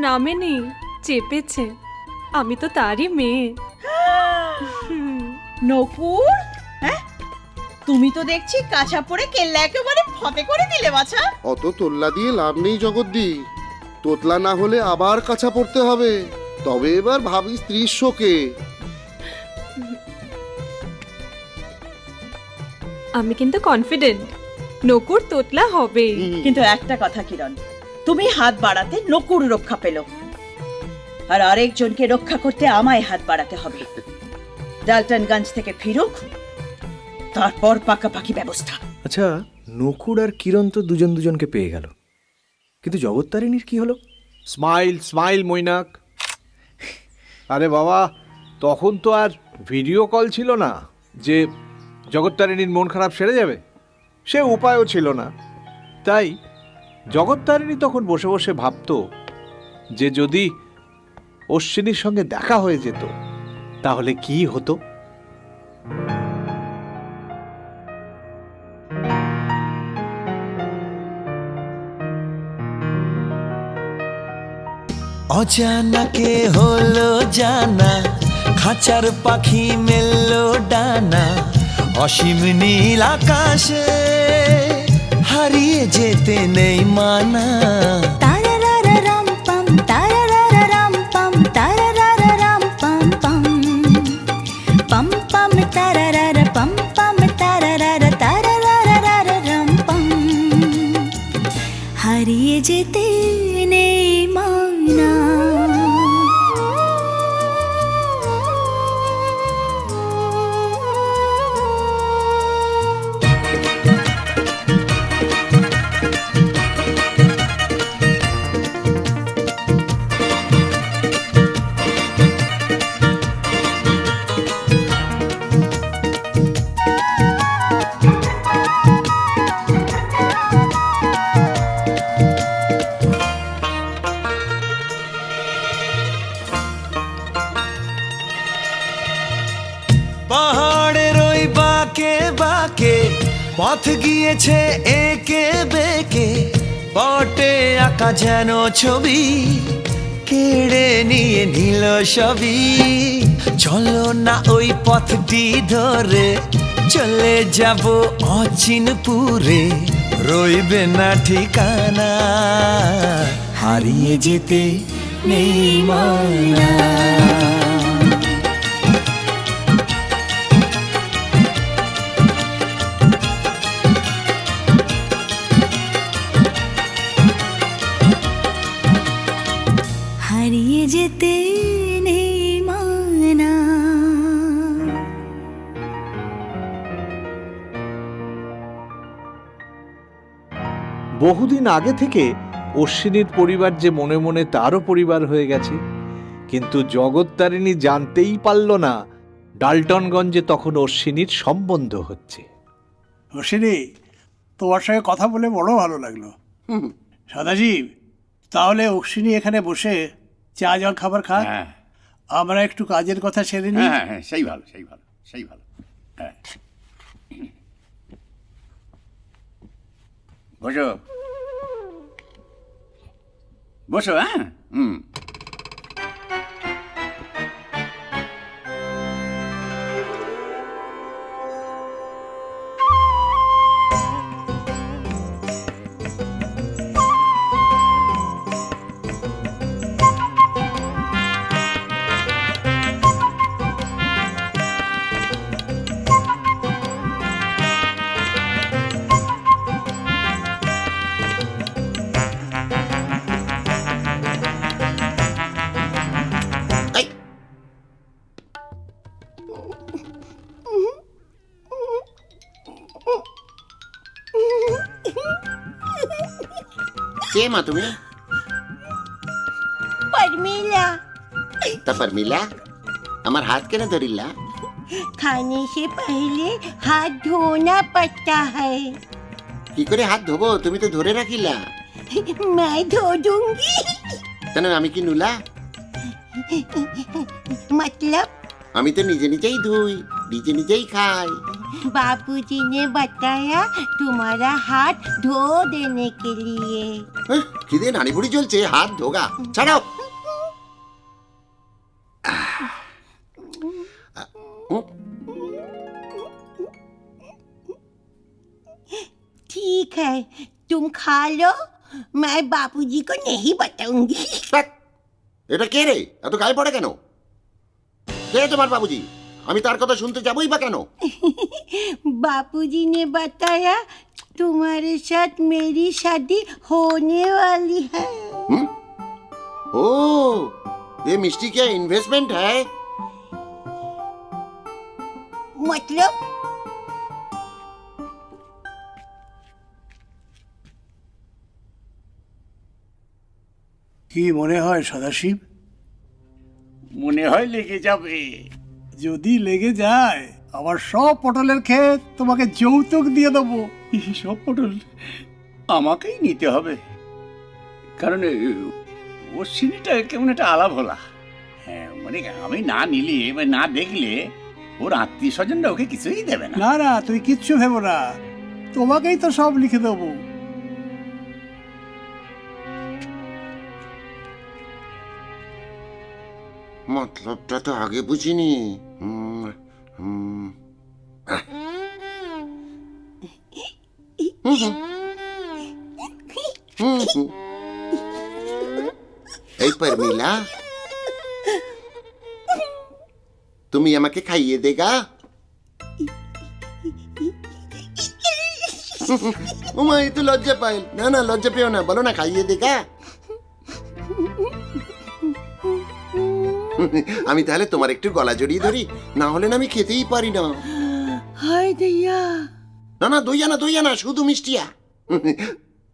নামেনি, চেপেছে। আমি তো তারই মেয়ে। নকুর, হ্যাঁ তুমি তো দেখছি কাঁচা পড়ে কেল্লা একেবারে ফতে করে দিলে বাছা। অত তোল্লা দিয়ে লাভ নেই জগদ্দি, তোতলা না হলে আবার কাঁচা পড়তে হবে। তবে এবার ভাবি স্ত্রীর শোকে। আমি কিন্তু কনফিডেন্ট নকুর তোতলা হবে। কিন্তু একটা কথা কিরণ, তুমি হাত বাড়াতে নকুর রক্ষা পেল, আর আরেকজনকে রক্ষা করতে আমায় হাত বাড়াতে হবে। ডালটনগঞ্জ থেকে ফিরুক, তারপর পাকাপাকি ব্যবস্থা। আচ্ছা, নকুর আর কিরণ তো দুজন দুজনকে পেয়ে গেল, কিন্তু জগত্তারিণীর কি হলো? Smile smile Mainak. আরে বাবা, তখন তো আর ভিডিও কল ছিল না যে জগত্তারিণীর মন খারাপ সেরে যাবে, সে উপায়ও ছিল না। তাই জগত্তারিণী তখন বসে বসে ভাবতো যে যদি অশ্বিনীর সঙ্গে দেখা হয়ে যেত তাহলে কি হতো। অজানাকে হলো জানা, খাঁচার পাখি মেললো ডানা, অসীম নীল আকাশে হারিয়ে যেতে নেই মানা। হারিয়ে যেতে নেই মানা। পাহাড়ের ওই বাঁকে বাঁকে পথ গিয়েছে একে বেঁকে, পটে আঁকা যেন ছবি কেড়ে নিয়ে নিল সবই। চলো না ওই পথটি ধরে চলে যাব অচিনপুরে, রইবে না ঠিকানা, হারিয়ে যেতে নেই মানা। হারিয়ে যেতে নেই মানা। বহুদিন আগে থেকে অশ্বিনীর পরিবার যে মনে মনে তারও পরিবার হয়ে গেছে, কিন্তু জগত্তারিণী জানতেই পারল না ডালটনগঞ্জে তখন অশ্বিনীর সম্বন্ধ হচ্ছে। অশ্বিনী, তোমার সঙ্গে কথা বলে বড় ভালো লাগলো। সদাজীব, তাহলে অশ্বিনী এখানে বসে চা জল খাবার খাক, আমরা একটু কাজের কথা সেরে নিই। হ্যাঁ হ্যাঁ, সেই ভালো সেই ভালো সেই ভালো। হ্যাঁ, বসো বসো। হ্যাঁ, কে মা তুমি? परमीला তা পারমিলা, আমার হাত কেন ধরিলা? खाने से पहले हाथ धोना पड़ता है। কি করে হাত ধোবো? তুমি তো ধরে রাখিলা। मैं धो दूंगी। কেন, আমি কি নুলা? मतलब আমি তো নিজে নিজেই ধুই, নিজে নিজেই খাই। बापूजी ने बताया तुम्हारा हाथ धो देने के लिए। খিদে নানি বুড়ি চলছে, হাত ধোগা, ছাড়াও। ठीक है, तुम खा लो, मैं बापूजी को नहीं बताऊंगी। এটা কে রে? এত গায়ে পড়ে কেন? কে তোমার বাবুজি? আমি তার কথা শুনতে যাবই বা কেন? बापूजी ने बताया तुम्हारे साथ मेरी शादी होने वाली है। ओ, ये मिष्टी क्या इन्वेस्टमेंट है? मतलब কি মনে হয় সদাশিব? মনে হয় লেগে যাবে। যদি লেগে যায় আমার সব পটলের ক্ষেত তোমাকে যৌতুক দিয়ে দেবো। সব পটল আমাকেই নিতে হবে, কারণ ওর সিনিটা কেমন একটা আলাভোলা। হ্যাঁ, মানে আমি না নিলে বা না দেখলে ওর আত্মীয় স্বজনরা ওকে কিছুই দেবে না। না না, তুই কিচ্ছু ভেবো না, তোমাকেই তো সব লিখে দেবো। মতলবটা তো আগে বুঝিনি। এই পারমিলা, তুমি আমাকে খাইয়ে দেগা? ওমা, এই তো লজ্জা পাই। না না, লজ্জা পেও না, বলো না খাইয়ে দেগা। আমি তাহলে তোমার একটু গলা জড়িয়ে ধরি, না হলে না আমি খেতেই পারি না। हाय दैया। না না, দইয়া না, দইয়া না, শুধু মিষ্টিয়া।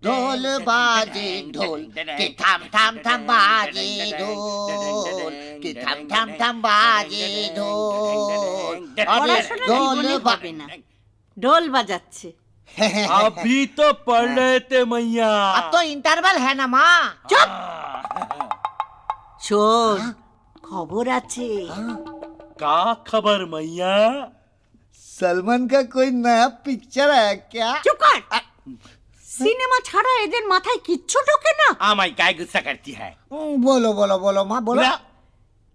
ढोल बाजे ढोल के थम थम थम बाजे ढोल के थम थम थम बाजे ढोल। পড়াশোনা জীবনে হবে না, ঢোল বাজাচ্ছে। अभी तो पढ़ रहे थे मैया। अब तो इंटरवल है ना माँ। चुप। শোন, খবর আছে। का खबर मैया? सलमान का कोई नया पिक्चर है क्या? চুপ কর। সিনেমা ছাড়া এদের মাথায় কিচ্ছু ঢোকে না। আমায় काय गुस्सा करती है? बोलो बोलो बोलो माँ बोलो।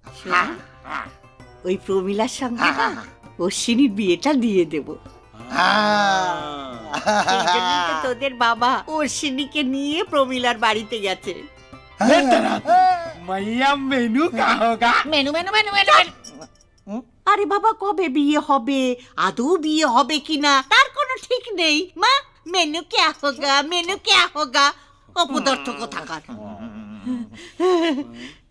শোন, ওই প্রমিলার সঙ্গে না অশ্বিনীর বিয়েটা দিয়ে দেব। সেই জন্যই তো তোদের বাবা অশ্বিনীকে নিয়ে প্রমিলার বাড়িতে গেছে। मैया मेनू का होगा? मेनू मेनू मेनू मेनू। আরে বাবা, কবে বিয়ে হবে, আদৌ বিয়ে হবে কিনা তার কোনো ঠিক নেই। মা, মেনু ক্যা হোগা, মেনু ক্যা হোগা, অপদার্থ কোথাকার।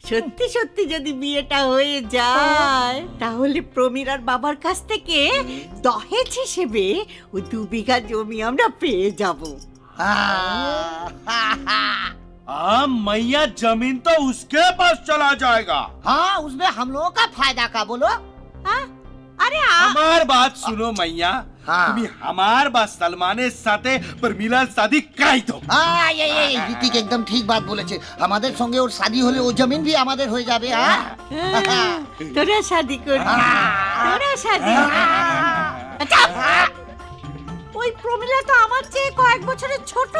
সত্যি সত্যি যদি বিয়েটা হয়ে যায় তাহলে প্রমিলার বাবার কাছ থেকে দহেজ হিসেবে ওই 2 বিঘা জমি আমরা পেয়ে যাব। मैया, जमीन तो उसके पास चला जाएगा। हाँ, उसमें हम लोगों का फायदा का बोलो। আরে हमार बात सुनो मैया, তুমি আমার বা সালমানের সাথে প্রমিলার শাদি করাই দাও। हाँ, ये ऋतिक एकदम ठीक बात बोले छे। हमारे संगे और शादी होले वो जमीन भी हमारे हो जाबे। তোরা শাদি করবি, তোরা শাদি। ওই প্রমিলা তো আমার চেয়ে কয়েক বছরের ছোট।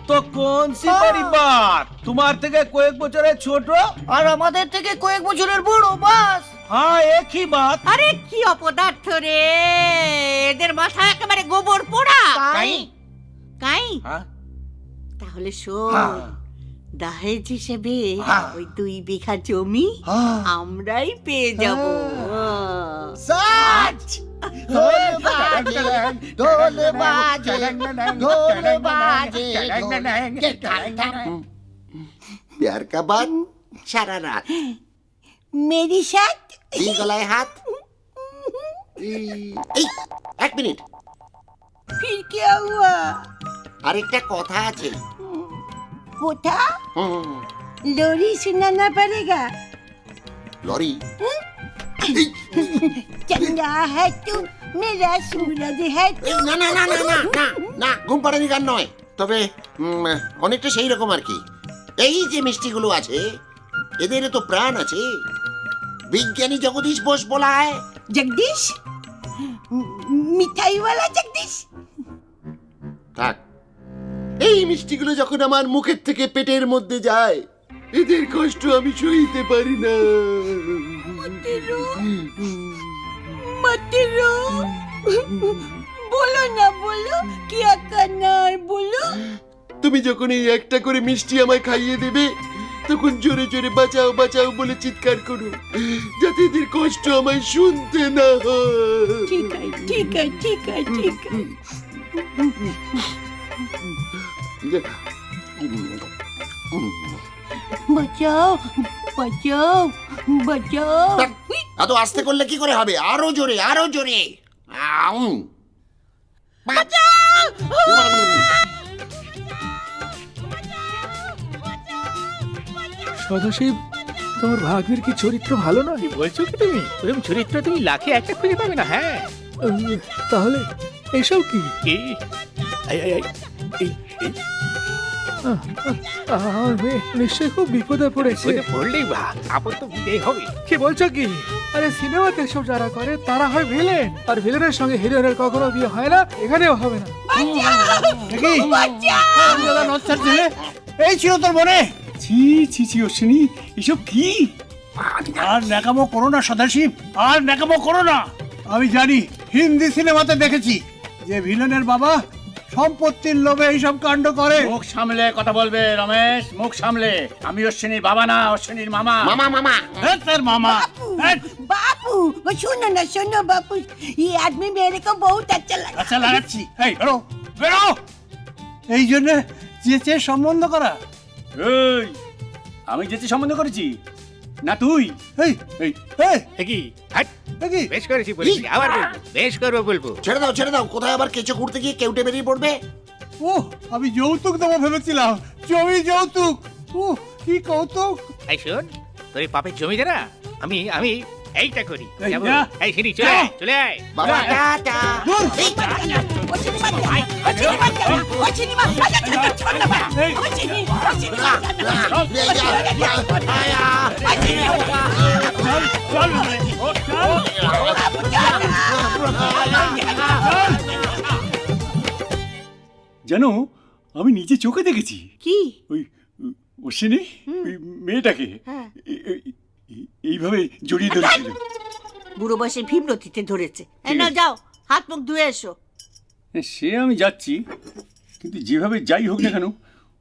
তো কোন সি বড়ি বাত? তোমার থেকে কয়েক বছরের ছোট আর আমাদের থেকে কয়েক বছরের বড়, বাস। হ্যাঁ, একই বাত। আরে কি অপদার্থ রে, এদের মাথা একেবারে গোবর পোড়া। কাই কাই? তাহলে শোন, দহেজ হিসেবে ওই 2 বিঘা জমি আমরাই পেয়ে যাব। सच। ढोल बाजे ढोल बाजे ढोल बाजे के थम थम। प्यार का बात सारा रात। मेरी साथ दी गलाय हाथ। এই, এক মিনিট। फिर क्या हुआ? আরেকটা কথা আছে। कोठा लोरी सुनाना पड़ेगा। লরি चंगा है तू, मेरा सूरज है तू। না না না না না না না ঘুম পাড়ানি গান নয়, তবে অনেকটা সেই রকম আর কি। এই যে মিষ্টিগুলো আছে এদের তো প্রাণ আছে। বিজ্ঞানী জগদীশ বোস বলা হয়। जगदीश, मिठाई वाला जगदीश। থাক, এই মিষ্টিগুলো যখন আমার মুখের থেকে পেটের মধ্যে যায় এদের কষ্ট আমি সইতে পারি না। मत रो, बोलो ना बोलो, क्या करना है बोलो। তুমি যখন এই একটা করে মিষ্টি আমায় খাইয়ে দেবে তখন জোরে জোরে বাঁচাও বাঁচাও বলে চিৎকার করো, যাতে এদের কষ্ট আমায় শুনতে না হয়। ठीक है ठीक है ठीक है ठीक है। बचाओ बचाओ बचाओ। এত আস্তে করলে কি করে হবে? আরো জোরে আরো জোরে। সদাশিব, তোমার ভাগ্যের কি চরিত্র ভালো নয়? বলছো কি তুমি? ওরকম চরিত্র তুমি লাখে একটা খুঁজে পাবে না। হ্যাঁ, তাহলে এসব কি? কি? আমার মেয়ে নিশ্চয়ই খুব বিপদে পড়েছে। পড়লেই বা আপদ তো বিদেয় হবে। কি বলছো কি? আরে সিনেমাতে এসব যারা করে তারা হয় ভিলেন, আর ভিলেনের সঙ্গে হিরোইনের কখনো বিয়ে হয় না, এখানেও হবে না। এই ছিল তোর মনে? ছি ছি ছি অশ্বিনী, এসব কি? আর ন্যাকামো করো না সদাশিব, আর ন্যাকামো করো না। আমি জানি, হিন্দি সিনেমাতে দেখেছি যে ভিলেনের বাবা সম্পত্তির লোভে এইসব কাণ্ড করে। মুখ সামলে কথা বলবে রমেশ, মুখ সামলে। আমি অশ্বিনীর বাবা না, অশ্বিনীর মামা। মামা মামা তার মামা। बापू वो सुनो बापू, ये आदमी मेरे को बहुत अच्छा लगा। আচ্ছা লাগাচ্ছি। এই বেরো বেরো। এই জন্য চেয়ে সম্বন্ধ করা। এই, আমি যেতে সম্বন্ধ করেছি না তুই? এই এই এই কি? হাট, বেশ করেছি বলেছি, আবার বলবো, বেশ করবো বলবো। ছেড়ে দাও, কোথায় আবার কেঁচো করতে গিয়ে কেউটে বেরিয়ে পড়বে। ও, আমি যৌতুক দেবো ভেবেছিলাম, জমি যৌতুক। ও কি কৌতুক। এই শোন, তোর এই পাপের জমিতে না আমি আমি এইটা করি। এই যাবো? যা। এই সিঁড়ি চলে আয়, চলে আয়। বাবা টাটা। জানো, আমি নিজে চোখে দেখেছি। কি? ওই অশ্বিনী ওই মেয়েটাকে এইভাবে জড়িয়ে ধরেছিল। বুড়ো বয়সে ভীমরতিতে ধরেছে। এই নাও যাও, হাত মুখ ধুয়ে এসো। সে আমি যাচ্ছি, কিন্তু যেভাবে যাই হোক না কেন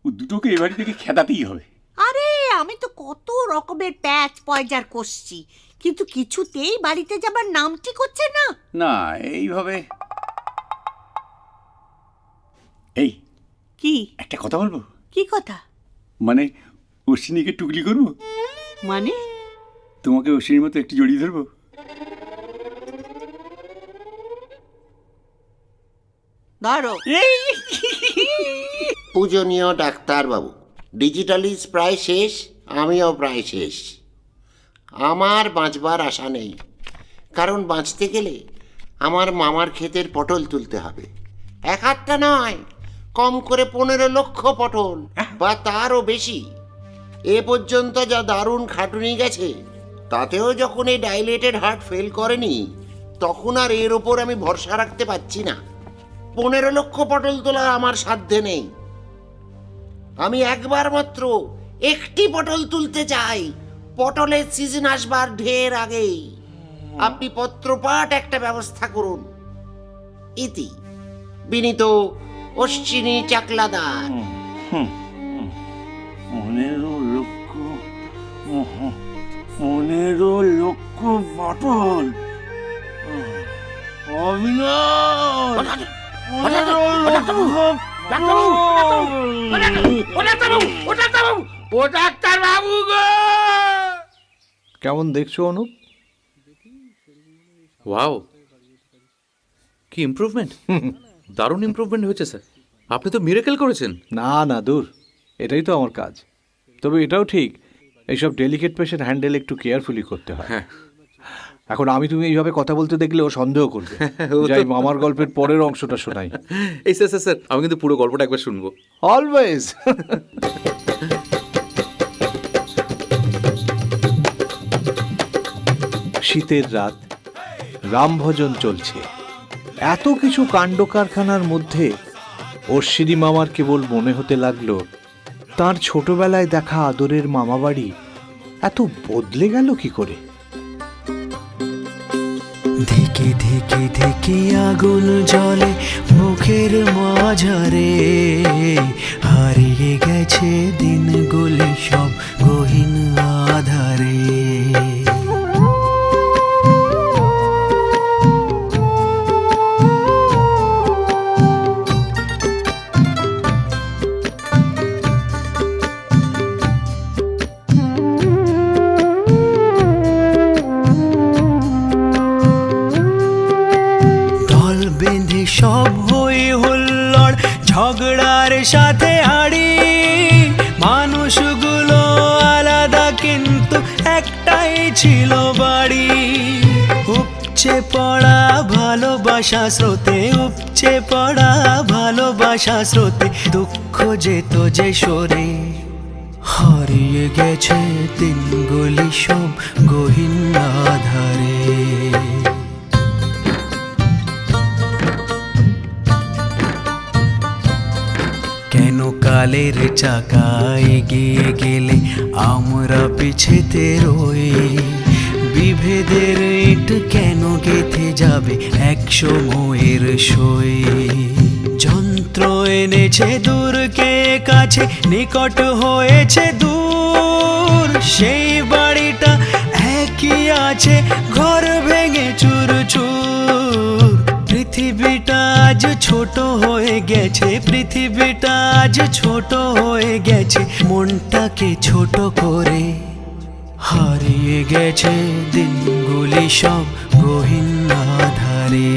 ও দুটোকে এ বাড়ি থেকে খেদাতেই হবে। আরে আমি তো কত রকমের প্যাচ পয়জার করছি, কিন্তু কিছুতেই বাড়িতে যাবার নামটি করছে না। না, এইভাবে। এই কি? একটা কথা বলবো? কি কথা? মানে অশ্বিনীকে টুকলি করবো? মানে? তোমাকে অশ্বিনীর মতো একটু জড়িয়ে ধরবো। ধরো। পূজনীয় ডাক্তার বাবু, ডিজিটালিজ প্রায় শেষ, আমিও প্রায় শেষ। আমার বাঁচবার আশা নেই, কারণ বাঁচতে গেলে আমার মামার ক্ষেতের পটল তুলতে হবে। এক হাতটা নয়, কম করে 15 লক্ষ পটল বা তারও বেশি। এ পর্যন্ত যা দারুণ খাটুনি গেছে, তাতেও যখন এই ডাইলেটেড হার্ট ফেল করেনি, তখন আর এর ওপর আমি ভরসা রাখতে পারছি না। 15 লক্ষ পটল তোলা আমার সাধ্যে নেই। আমি একবার মাত্র একটি পটল তুলতে চাই, পটলের সিজন আসবার ঢের আগেই। আপনি পত্রপাঠ একটা ব্যবস্থা করুন। ইতি বিনীত অশ্বিনী চাকলাদার। 15 লক্ষ পটল। কেমন দেখছো অনুপ? ওয়াও, কি ইমপ্রুভমেন্ট! দারুণ ইমপ্রুভমেন্ট হয়েছে স্যার। আপনি তো মিরাকেল করেছেন। না না দূর, এটাই তো আমার কাজ। তবে এটাও ঠিক, এইসব ডেলিকেট পেশেন্ট হ্যান্ডেল একটু কেয়ারফুলি করতে হয়। এখন আমি তুমি এইভাবে কথা বলতে দেখলে ও সন্দেহ করবে। যাই মামার গল্পের পরের অংশটা শোনাই। এই স্যার স্যার স্যার, আমি কিন্তু পুরো গল্পটা একবার শুনবো। অলওয়েজ। শীতের রাত, রামভজন চলছে। এত কিছু কাণ্ড কারখানার মধ্যে অশ্বিনী মামার কেবল মনে হতে লাগলো তার ছোটবেলায় দেখা আদরের মামাবাড়ি এত বদলে গেল কি করে। ধিকে ধিকে ধিকে আগুন জ্বলে মুখের মাঝারে, হারিয়ে গেছে দিনগুলি সব গহীন আধারে। সব হই হুল্লোড় ঝগড়ার সাথে হাড়ি, মানুষগুলো আলাদা কিন্তু একটাই ছিল বাড়ি। উপচে পড়া ভালোবাসা স্রোতে, উপচে পড়া ভালোবাসা স্রোতে দুঃখ যেত যে সরে, হারিয়ে গেছে দিনগুলি সব গহীন আধারে। কেন কালের চাকা এগিয়ে গেলে আমরা পিছেতে রই, বিভেদের ইট কেন গেথে যাবে একশো মোয়ের সই। যন্ত্র এনেছে দূরকে কাছে, নিকট হয়েছে দূর, সেই বাড়িটা একই আছে ঘর ভেঙে চুর চুর। পৃথিবীটা আজ ছোট হয়ে গেছে, পৃথিবীটা আজ ছোট হয়ে গেছে মনটাকে ছোট করে, হারিয়ে গেছে দিনগুলি সব গহীন আধারে।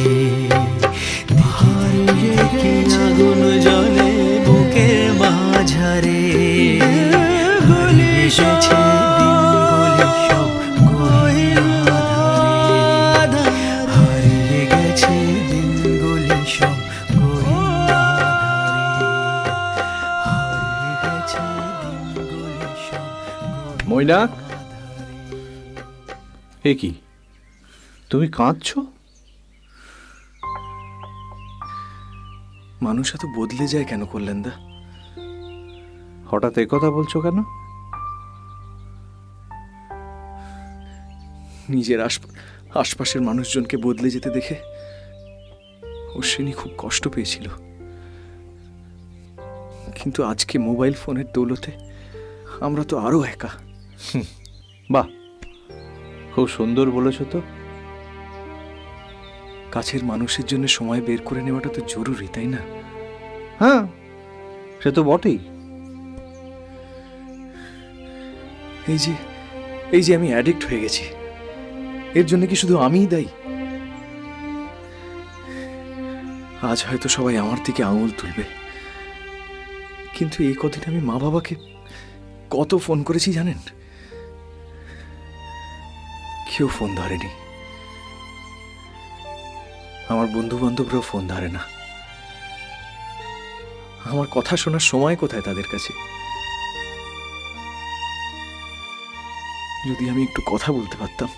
হারিয়ে গেছে আগুন জ্বলে বুকের মাঝারে, হারিয়ে গেছে দিনগুলি সব গহীন আধারে, হারিয়ে গেছে দিনগুলি সব গহীন আধারে, হারিয়ে গেছে দিনগুলি সব। ময়না, এ কি তুমি কাঁদছো? মানুষ এত বদলে যায় কেন করলেন দা? হঠাৎ এ কথা বলছো কেন? নিজের আশপাশের মানুষজনকে বদলে যেতে দেখে অশ্বিনী খুব কষ্ট পেয়েছিল, কিন্তু আজকে মোবাইল ফোনের দৌলতে আমরা তো আরো একা। বাহ, খুব সুন্দর বলেছ তো। কাছের মানুষের জন্য সময় বের করে নেওয়াটা তো জরুরি, তাই না? হ্যাঁ, সে তো বটেই। এই যে আমি অ্যাডিক্ট হয়ে গেছি, এর জন্য কি শুধু আমিই দায়ী? আজ হয়তো সবাই আমার দিকে আঙুল তুলবে, কিন্তু এই কদিন আমি মা বাবাকে কত ফোন করেছি জানেন? কেউ ফোন ধরেনি। আমার বন্ধু বান্ধবরাও ফোন ধরে না। আমার কথা শোনার সময় কোথায় তাদের কাছে? যদি আমি একটু কথা বলতে পারতাম,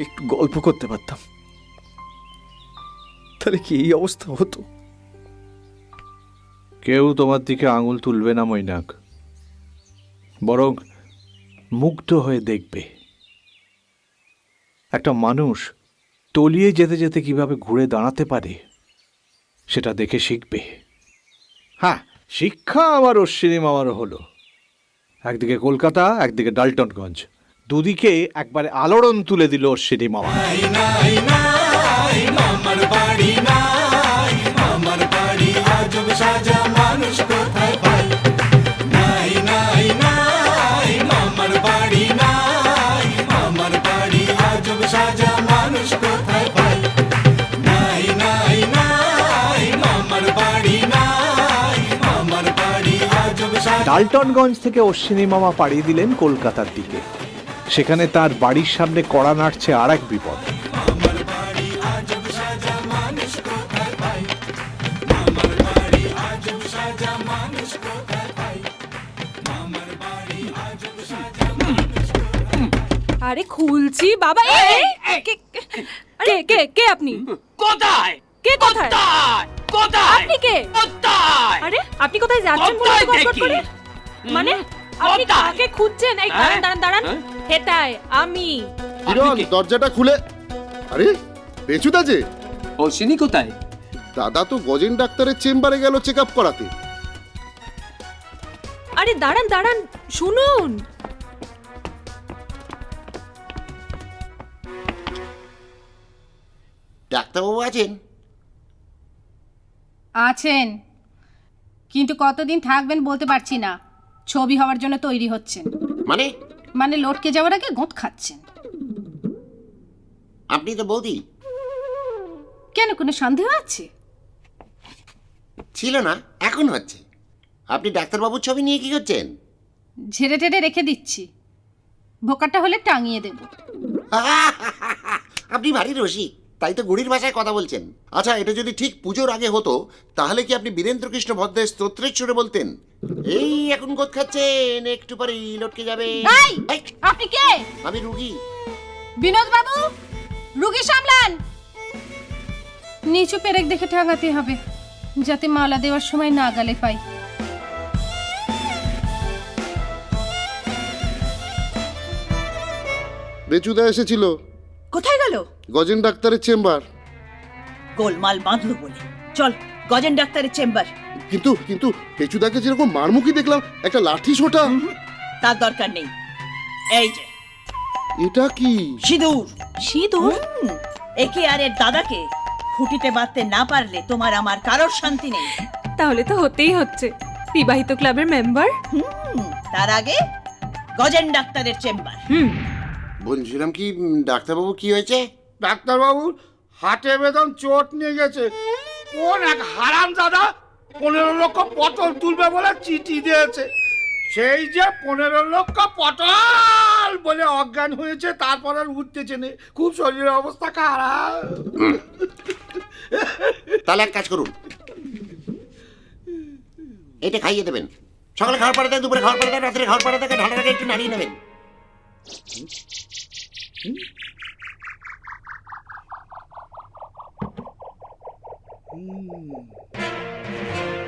একটু গল্প করতে পারতাম, তাহলে কি এই অবস্থা হতো? কেউ তোমার দিকে আঙুল তুলবে না মৈনাক, বরং মুগ্ধ হয়ে দেখবে একটা মানুষ তলিয়ে যেতে যেতে কিভাবে ঘুরে দাঁড়াতে পারে, সেটা দেখে শিখবে। হ্যাঁ, শিক্ষা আমার অশ্বিনী মামারও হলো। একদিকে কলকাতা, একদিকে ডাল্টনগঞ্জ, দুদিকে একবারে আলোড়ন তুলে দিল অশ্বিনী মামা। মামার বাড়ি নাই, মামার বাড়ি আজব সাজা মানুষ কোথায় পাই? নাই নাই নাই মামার বাড়ি নাই, মামার বাড়ি আজব সাজা মানুষ কোথায় পাই? নাই নাই নাই মামার বাড়ি নাই, মামার বাড়ি আজব সাজা ডাল্টনগঞ্জ থেকে অশ্বিনী মামা পাড়ি দিলেন কলকাতার দিকে। সেখানে তার বাড়ির সামনে কড়া নাড়ছে আর এক বিপদ। আরে খুলছি বাবা। কে কে কে আপনি? কোথায়? কে কোথায়? কোথায়? আপনি কে? কোথায়? আরে আপনি কোথায় যাচ্ছেন বলে তো গটগট করে? মানে আপনি কাকে খুঁজছেন? এই দাঁড়ান দাঁড়ান দাঁড়ান। এটাই আমি। কিরণ, দরজাটা খুলে। আরে বেচুদা যে। অশ্বিনী কোথায়? দাদা তো গজেন ডাক্তারের চেম্বারে গেল চেক আপ করাতে। আরে দাঁড়ান দাঁড়ান, শুনুন। ডাক্তারবাবু আছেন? আছেন, কিন্তু কতদিন থাকবেন বলতে পারছি না। ছবি হওয়ার জন্য তৈরি হচ্ছেন। মানে? মানে লটকে যাওয়ার আগে গোঁত খাচ্ছেন। আপনি তো বৌদি। কেন, কোনো সন্দেহ আছে? ছিল না, এখন হচ্ছে। আপনি ডাক্তারবাবুর ছবি নিয়ে কি করছেন? ঝেড়ে টেড়ে রেখে দিচ্ছি, ভোকাটা হলে টাঙিয়ে দেব। আপনি ভারী রসিক, তাই তো গুড়ির ভাষায় কথা বলছেন। আচ্ছা, এটা যদি ঠিক পুজোর আগে হতো তাহলে কি আপনি বীরেন্দ্রকৃষ্ণ ভদ্রের স্তোত্রের সুরে বলতেন, এই এখন গোদ খাচ্ছেন, একটু পরে লটকে যাবে? আপনি কে? আমি রুগী। বিনোদ বাবু, রুগী সামলান। নিচু পেরেক দেখে টাঙাতে হবে, যাতে মালা দেওয়ার সময় না গালে পাই। বেচুদা এসেছিল। কোথায় গেল? গজেন ডাক্তারের চেম্বার। গোলমাল বাঁধলো বলে। চল গজেন ডাক্তারের চেম্বার। কিন্তু কিন্তু বেচুদাকে যেরকম মারমুখী দেখলাম, একটা লাঠি সোটা। তার দরকার নেই। এই যে এটা কি? সিঁদুর। সিঁদুর? একে আর এর দাদাকে খুঁটিতে বাঁধতে না পারলে তোমার আমার কারোর শান্তি নেই। তাহলে তো হতেই হচ্ছে, বিবাহিত ক্লাবের মেম্বার। তার আগে গজেন ডাক্তারের চেম্বার। বলছিলাম কি, ডাক্তারবাবু কি হয়েছে? ডাক্তারবাবুর হাটে বেদম চোট নিয়ে গেছে। কোন এক হারাম দাদা 15 লক্ষ পটল তুলবে বলে চিঠি দিয়েছে। সেই যে 15 লক্ষ পটল বলে অজ্ঞান হয়েছে, তারপর আর উঠতেছে না। খুব শরীরের অবস্থা খারাপ। তাহলে এক কাজ করুন, এটা খাইয়ে দেবেন। সকালে খাওয়ার পরে দেয়, দুপুরে খাওয়ার পরে দেয়, রাত্রে খাওয়ার পরে দেয়, ঢালার আগে একটু নাড়িয়ে নেবেন।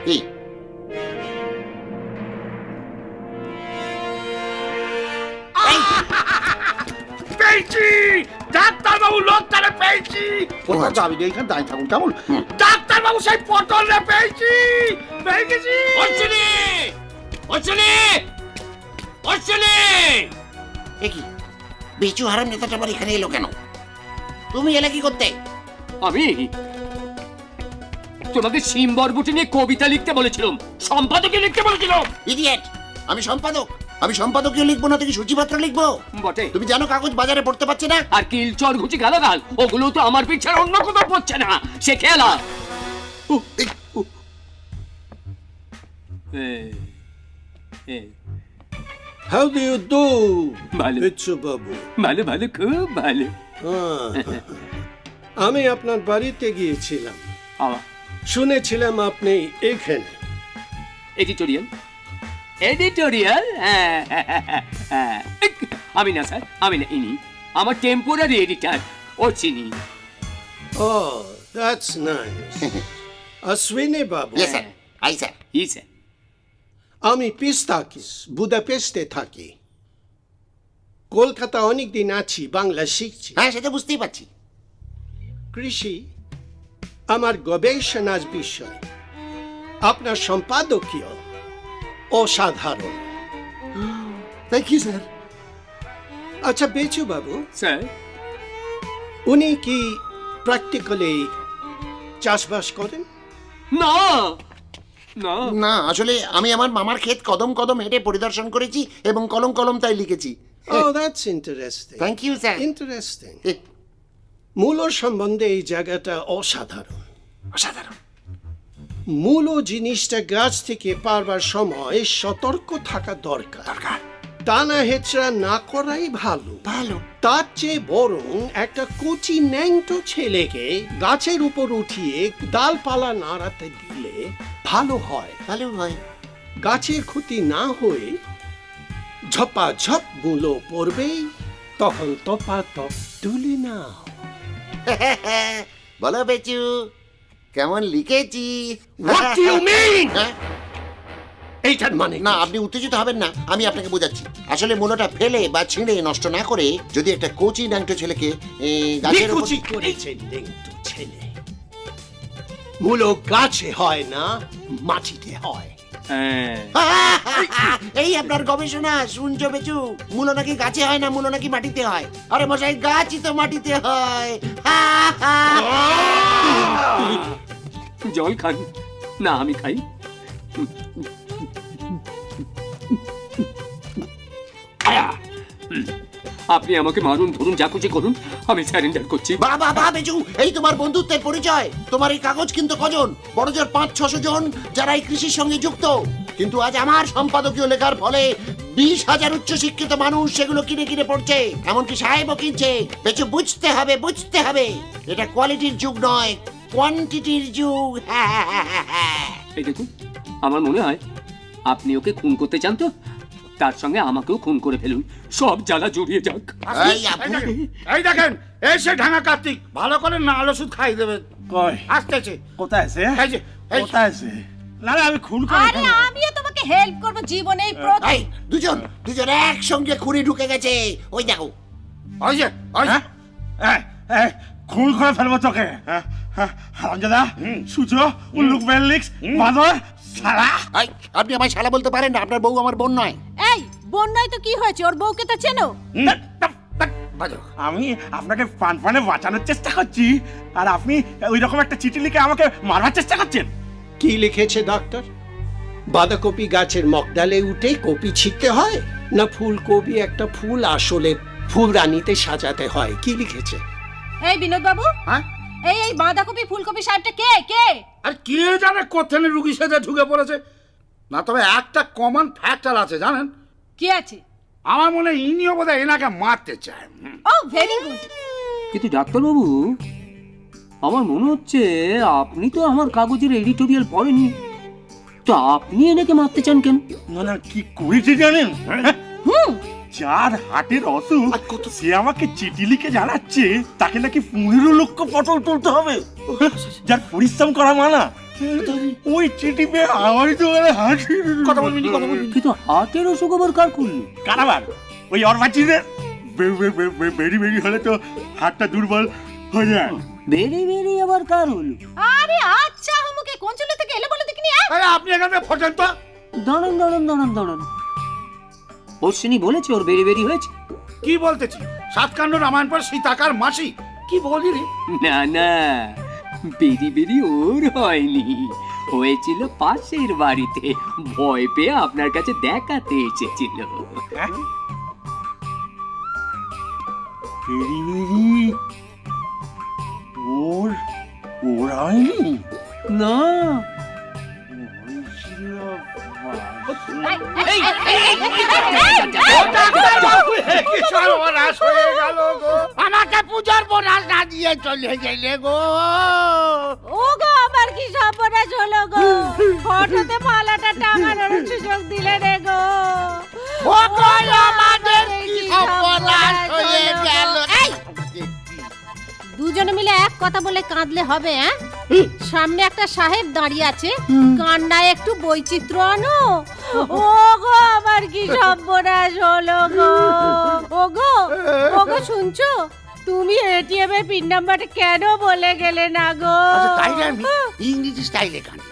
কি পেয়েছি ডাক্তারবাবু, লোকটারে পেয়েছি। কোথাও যাবি না, এখানে দাঁড়িয়ে থাকুন কেমন? ডাক্তারবাবু সেই পটল রে পেয়েছি, পেয়ে গেছি। অশ্বিনী! অশ্বিনী! অশ্বিনী! এ কি, বেচু হারাম নেতাটা আবার এখানে এলো কেন? তুমি এলে কি করতে? আমি তোমাকে সিম্বরবুটি নিয়ে কবিতা লিখতে বলেছিলাম, সম্পাদকে লিখতে বলেছিলাম। ইডিয়েট! আমি সম্পাদক? আমি সম্পাদকীয় লিখবো না, থেকে সূচিপত্র লিখবো? বটে। তুমি জানো কাগজ বাজারে পড়তে পারছে না? আর কিলচর ঘুচি গালাগাল ওগুলো তো আমার পিছনে অন্য কোথাও পড়ছে না, সে খেলা। How do you do? ভালো বেচু বাবু। ভালো ভালো, খুব ভালো। আমি আপনার বাড়িতে গিয়েছিলাম, শুনেছিলাম আপনি এখানে। Editorial editorial? আমি না স্যার, আমি না, ইনি আমার temporary editor Ashwini. Oh, that's nice. Ashwini Babu. Yes, sir. I sir. E sir. আমি পিস্তাকিস, বুদাপেস্টে থাকি। কলকাতা অনেক দিন আছি, বাংলা শিখছি। হ্যাঁ, সেটা বুঝতেই পারছি। কৃষি আমার গবেষণার বিষয়। আপনার সম্পাদকীয় অসাধারণ। Thank you sir. আচ্ছা বেচু বাবু, স্যার, উনি কি প্র্যাকটিক্যালি চাষবাস করেন? না না না, আসলে আমি আমার মামার ক্ষেত কদম কদম হেঁটে পরিদর্শন করেছি এবং কলম কলম তাই লিখেছি। Oh, that's interesting. Thank you sir. Interesting. মূল সম্বন্ধে এই জায়গাটা অসাধারণ। অসাধারণ। মূল জিনিসটা গাছ থেকে পারবার সময় সতর্ক থাকা দরকার। টানা হেঁচড়া না করাই ভালো। তার চেয়ে বরং একটা কচি ন্যাংটো ছেলেকে গাছের উপর উঠিয়ে ডালপালা নাড়াতে দিলে ভালো হয়। গাছের ক্ষতি না হয়ে ঝপাঝপ মূলো পড়বেই, তখন তপাতপ তুলে নাও। বলো বেচু, কেমন লিখেছি? What do you mean? এইটার মানে না, আপনি উত্তেজিত হবেন না, আমি আপনাকে বোঝাচ্ছি। আসলে মূলটা ফেলে বা ছিঁড়ে নষ্ট না করে যদি একটা কোচি ন্যাংটো ছেলেকে গাছের উপর- নিকুচি করেছে ন্যাংটো ছেলে। মূলো গাছে হয় না, মাটিতে হয়। এই আপনার গবেষণা শুনছো বেচু? মূলো নাকি গাছে হয় না, মূলো নাকি মাটিতে হয়। আরে মশাই, গাছই তো মাটিতে হয়। জল খান না, আমি খাই। আপনি আমাকে মারুন, ধরুন, যা খুশি করুন, আমি স্যারেন্ডার করছি। বাবা বেচু, এই তোমার বন্ধুত্বের পরিচয়। তোমার এই কাগজ কিন্তু কজন, বড়জোর 500-600 জন যারা এই কৃষির সঙ্গে যুক্ত। কিন্তু আজ আমার সম্পাদকীয় লেখার ফলে 20,000 উচ্চশিক্ষিত মানুষ সেগুলো কিনে কিনে পড়ছে, এমনকি সাহেবও কিনছে। বেচু, বুঝতে হবে, এটা কোয়ালিটির যুগ নয়, কোয়ান্টিটির যুগ। এই দেখুন, আমার মনে হয় আপনি ওকে খুন করতে চান, তো তার সঙ্গে আমাকেও খুন করে ফেলুন, সব জ্বালা জড়িয়ে যাক। এই দেখেন, এই সে ঢাঙা কার্তিক, ভালো করে নাল ওষুধ খাই দেবে। কই আসতেছে। কোথায় আছে? এই যে, কোথায় আছে? না না, আমি খুন করে আরে আমিও তোমাকে হেল্প করব জীবনে এই প্রথম। এই দুজন একসঙ্গে খুনি ঢুকে গেছে, ওই দেখো। ওই যে, খুন করে ফেলবো তোকে। হারামজাদা, সূচো, উল্লুক বেল্লিক্স, বাঁদর, সারা। আপনি আমায় শালা বলতে পারেন না, আপনার বউ আমার বোন নয়। এই বোন নয় তো কি হয়েছে, ওর বউকে তো চেনো। আমি আপনাকে পানে বাঁচানোর চেষ্টা করছি, আর আপনি ওই রকম একটা চিঠি লিখে আমাকে মারবার চেষ্টা করছেন। কি লিখেছে ডাক্তার? বাঁধাকপি গাছের মগডালে উঠে কপি ছিঁড়তে হয়, না ফুলকপি একটা ফুল আসলে ফুলদানিতে সাজাতে হয়? কি লিখেছে? এই বিনোদ বাবু, এই বাঁধাকপি ফুলকপি সাহেবটা কে? আর কে জানে কোথায় রুগী সেজে ঢুকে পড়েছে। না, তবে একটা কমন ফ্যাক্টর আছে, জানেন কি আছে? আমার মনে হয় ইনিও বোধহয় এনাকে মারতে চায়। ও ভেরি গুড। কিন্তু ডাক্তারবাবু, আমার মনে হচ্ছে আপনি তো আমার কাগজের এডিটোরিয়াল পড়েননি, তো আপনি এনেকে মারতে চান কেন? না, কি করেছে জানেন? যার হাটের অসুখ, সে আমাকে চিঠি লিখে জানাচ্ছে তাকে নাকি 15 লক্ষ পটল তুলতে হবে। যার পরিশ্রম করা মানা, ওই চিঠি পেয়ে আমারই তো হাসির কথা বলবি। কিন্তু হাটের অসুখ আবার কার করলো? কারাবার ওই অর্বাচিদের বেরি হলে তো হাতটা দুর্বল হয়ে যায়। বেরি আবার কার হলো? আরে আচ্ছা, আমাকে কোন চলে থেকে এলো বলে দেখিনি। আরে আপনি এখানে ফোটেন তো। দাঁড়ান। অশ্বিনী বলেছে ওর বেরি হয়েছে। কি বলতেছি? সাতকাণ্ড রামায়ণ পর সীতাকার মাসি, কি বলি রে? না, বেরি ওর হয়নি, হয়েছিল পাশের বাড়িতে, ভয় পেয়ে আপনার কাছে দেখাতে এসেছিল। বেরি ওর হয়নি? না, আমাকে পূজার বোনাস না দিয়ে চলে গেলে গো। ও গো, আমার কি সর্বনাশ হলো গো, ফটোতে মালাটা টাঙানোর সুযোগ দিলে রে গো। ও গো, আমাদের কি সর্বনাশ হয়ে গেল। দুজনে মিলে এক কথা বলে কাঁদলে হবে? সামনে একটা সাহেব দাঁড়িয়ে আছে, কান্নায় একটু বৈচিত্র্য আনো। ও গো, আমার কি সর্বনাশ হলো গো। ও গো, শুনছো? তুমি এটিএম এর পিন নাম্বারটা কেন বলে গেলে না গো? তাই না, আমি ইংরেজি স্টাইলে কাঁদি।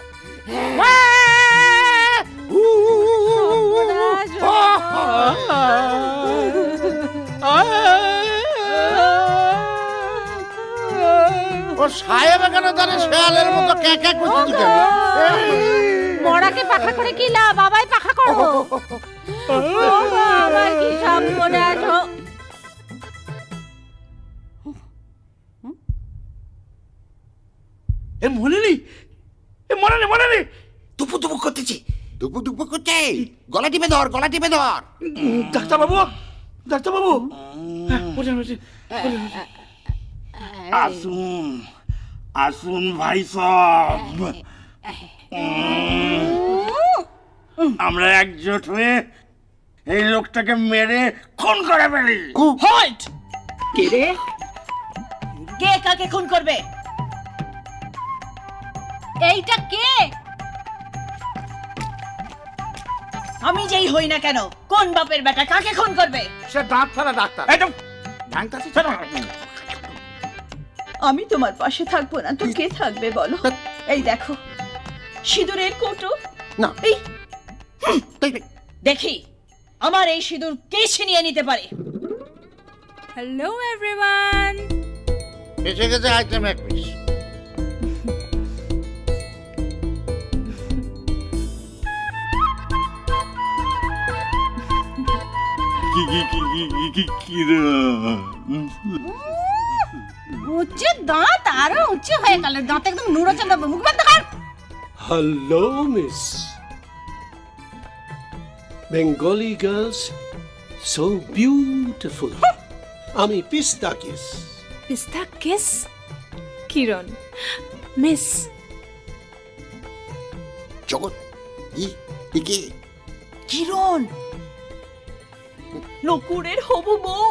ও সাহেব এখানে তাহলে শেয়ালের মতো ক্যাঁক্যা করছিস কেন? মরাকে পাখা করে কি লাভ, বাবাই পাখা করো। আমার কি সর্বনাশ। এ মনে নেই, মনে নেই দুপু দুপু করতেছি, দুপু দুপু করছে, গলা টিপে ধর, গলা টিপে ধর। ডাক্তারবাবু, ডাক্তারবাবু, বসেন, বসেন, বসেন। আসুন, আসুন ভাই সব, আমরা একজোট হয়ে এই লোকটাকে মেরে খুন করে ফেলি। হোল্ড! কে রে? কে কাকে খুন করবে? এইটা কে? আমি যেই হই না কেন, কোন বাপের বেটা কাকে খুন করবে? সে দাঁত ফেলা ডাক্তার। আমি তোমার পাশে থাকবো না তো কে থাকবে বলো? এই দেখো সিঁদুরের কৌটো, না এই দেখি আমার এই সিঁদুর কে ছিনিয়ে নিতে পারে। হ্যালো এভরিওয়ান, এসে গেছে আইটেম এক পিস। উচ্চ দাঁত আরো উঁচু হয়ে গেল, দাঁত একদম নুড়ো চলে মুখ বন্ধ কর। Hello miss, Bengali girls so beautiful. আমি পিস্তাকিস। পিস্তা কিস? কিরণ, মিস জগৎ, কে? কিরণ, নকুরের হবু বউ।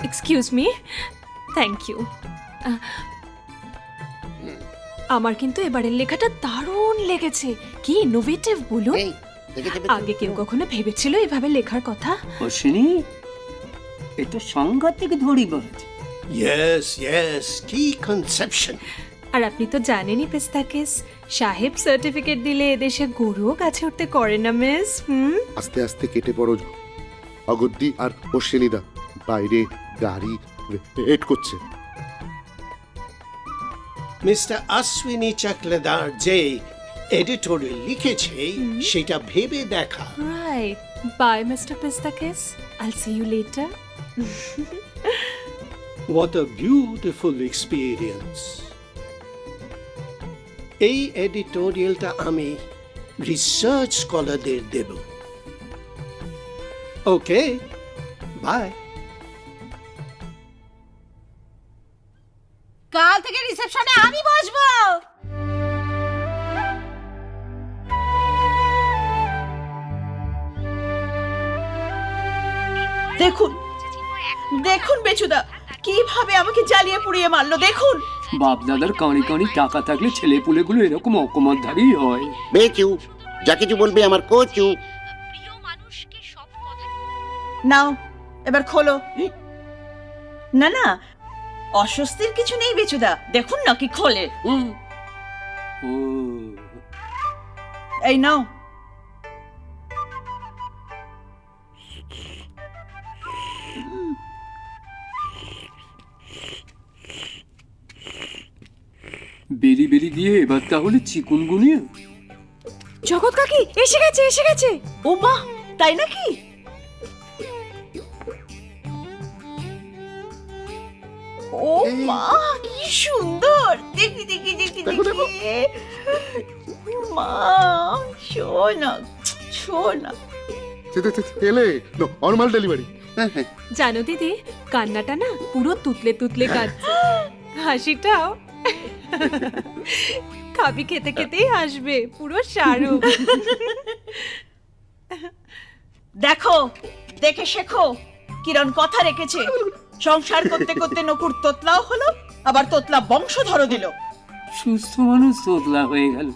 Excuse me, thank you. আমার কিন্তু এবারের লেখাটা দারুণ লেগেছে। কি ইনোভেটিভ বলুন। আগে কেউ কখনো ভেবেছিল এভাবে লেখার কথা? অশ্বিনী, এ তো সাংঘাতিক ধরি বাজ। ইয়েস ইয়েস, কি কনসেপশন। আর আপনি তো জানেনই পেস্তাকিস, সাহেব সার্টিফিকেট দিলে এদেশে গরুও গাছে উঠতে করে না মিস। আস্তে আস্তে কেটে পড়ো অগদ্দি আর অশ্বিনীদা, বাইরে গাড়ি ওয়েট করছে। মিস্টার অশ্বিনী চক্রধার যে এডিটোরিয়াল লিখেছে সেটা ভেবে দেখা। Right, by mister Pestakis, I'll see you later. What a beautiful experience. এই এডিটোরিয়ালটা আমি রিসার্চ স্কলারদের দেব। Okay, by. কাল থেকে রিসেপশনে আমি বসবো। দেখুন দেখুন বেচুদা কিভাবে আমাকে জ্বালিয়ে পুড়িয়ে মারলো, দেখুন। বাপ দাদার কাঁড়ি কাঁড়ি টাকা থাকলে ছেলে পুলেগুলো এরকম অকমাতধারী হয়। বেচু, যা কিছু বলবে আমার কোচু। নাও এবার খোলো। না না, অস্বস্তির কিছু নেই বেচুদা, দেখুন না কি খোলে। এই নাও। বেরি বেরি দিয়ে এবার তাহলে চিকুনগুনিয়া। জগৎ কাকি এসে গেছে, এসে গেছে। ও মা, তাই নাকি? ও মা, কি সুন্দর। দেখি দেখি দেখি দেখি। মা, শোনা শোনা। এলে নর্মাল ডেলিভারি। জানো দিদি, কান্নাটা না পুরো তুতলে তুতলে কাঁদছে, হাসিটাও খাবি খেতে খেতেই হাসবে, পুরো শাহরুখ। দেখো, দেখে শেখো, কিরণ কথা রেখেছে। সংসার করতে করতে নকুর তোতলাও হলো, আবার তোতলা বংশধরও দিল। সুস্থ মানুষ তোতলা হয়ে গেল,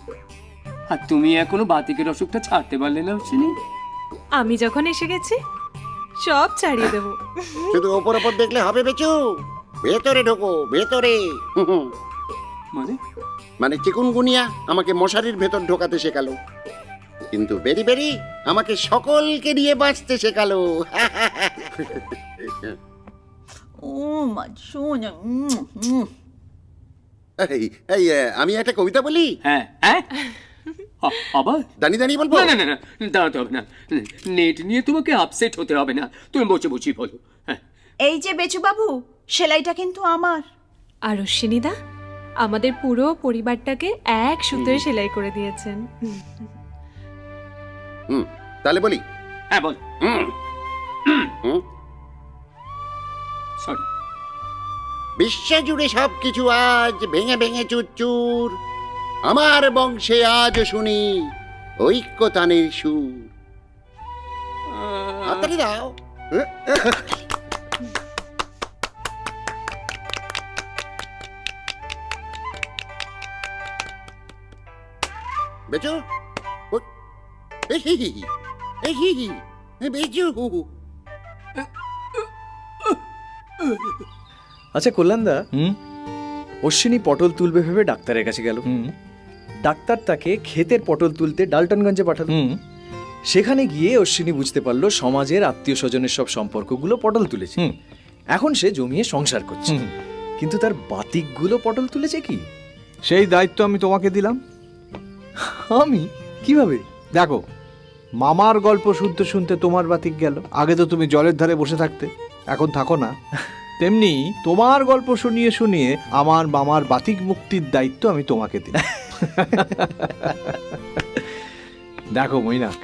আর তুমি এখনো বাতিকের অসুখটা ছাড়তে পারলে না অশ্বিনী। আমি যখন এসে গেছি সব ছাড়িয়ে দেবো। শুধু ওপর ওপর দেখলে হবে বেচু, ভেতরে ঢোকো, ভেতরে। মানে মানে চিকুনগুনিয়া আমাকে মশারির ভেতর ঢোকাতে শেখালো, কিন্তু বেরি বেরি আমাকে সকলকে নিয়ে বাঁচতে শেখালো। ও মা, শোনা। এই আমি একটা কবিতা বলি। হ্যাঁ হ্যাঁ আবার দাঁড়িয়ে দাঁড়িয়ে বলবো? না না না না, দাঁড়াতে হবে না। নেট নিয়ে তোমাকে আপসেট হতে হবে না, তুমি বসে বসেই বলো। হ্যাঁ, এই যে বেচু বাবু, সেলাইটা কিন্তু আমার। আর অশ্বিনীদা আমাদের পুরো পরিবারটাকে এক সুতোয় সেলাই করে দিয়েছেন। তাহলে বলি? হ্যাঁ বল। সরি। বিশ্ব জুড়ে সবকিছু আজ ভেঙে ভেঙে চুরচুর, আমার বংশে আজ শুনি ঐক্যতানের সুর। হাততালি দাও। বেচু, বেচু। আচ্ছা কল্যাণদা, অশ্বিনী পটল তুলবে ভেবে ডাক্তারের কাছে গেল। ডাক্তার তাকে ক্ষেতের পটল তুলতে ডালটনগঞ্জে পাঠালো। সেখানে গিয়ে অশ্বিনী বুঝতে পারলো সমাজের আত্মীয় স্বজনের সব সম্পর্কগুলো পটল তুলেছে। এখন সে জমিয়ে সংসার করছে, কিন্তু তার বাতিকগুলো পটল তুলেছে কি? সেই দায়িত্ব আমি তোমাকে দিলাম। আমি কিভাবে? দেখো, মামার গল্প শুনতে শুনতে তোমার বাতিক গেল। আগে তো তুমি জলের ধারে বসে থাকতে, এখন থাকো না। তেমনি তোমার গল্প শুনিয়ে শুনিয়ে আমার মামার বাতিক মুক্তির দায়িত্ব আমি তোমাকে দিলাম। দেখো মৈনাক,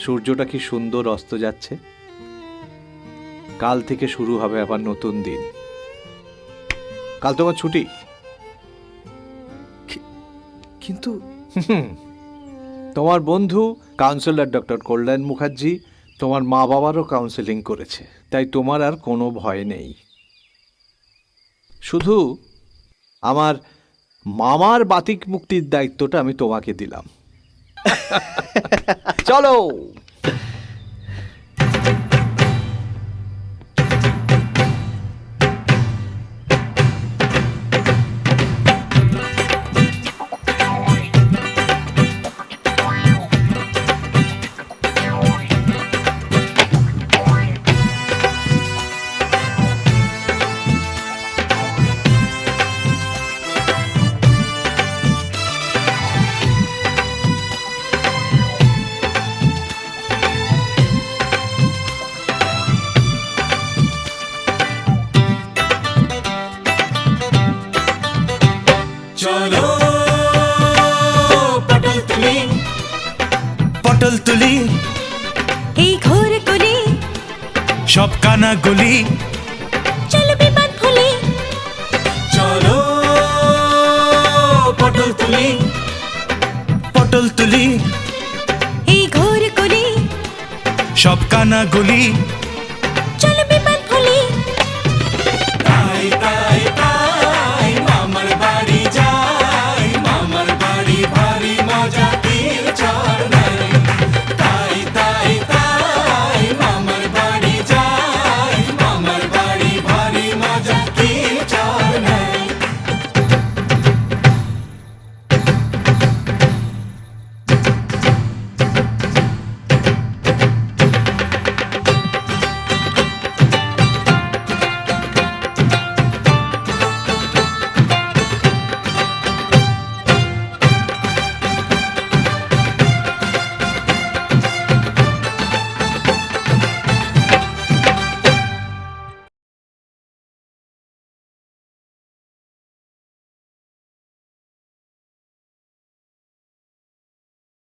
সূর্যটা কি সুন্দর অস্ত যাচ্ছে। কাল থেকে শুরু হবে আবার নতুন দিন। কাল তোমার ছুটি। কিন্তু তোমার বন্ধু কাউন্সিলর ডক্টর কল্যাণ মুখার্জি তোমার মা বাবারও কাউন্সেলিং করেছে, তাই তোমার আর কোনো ভয় নেই। শুধু আমার মামার বাতিক মুক্তির দায়িত্বটা আমি তোমাকে দিলাম। চলো। চলো পটল তুলি, পটল তুলি, এই ঘোর কলি সব কানা গলি, চলো বিপদ ভুলি। চলো পটল তুলি, পটল তুলি, এই ঘোর কলি সব কানা গলি, চলো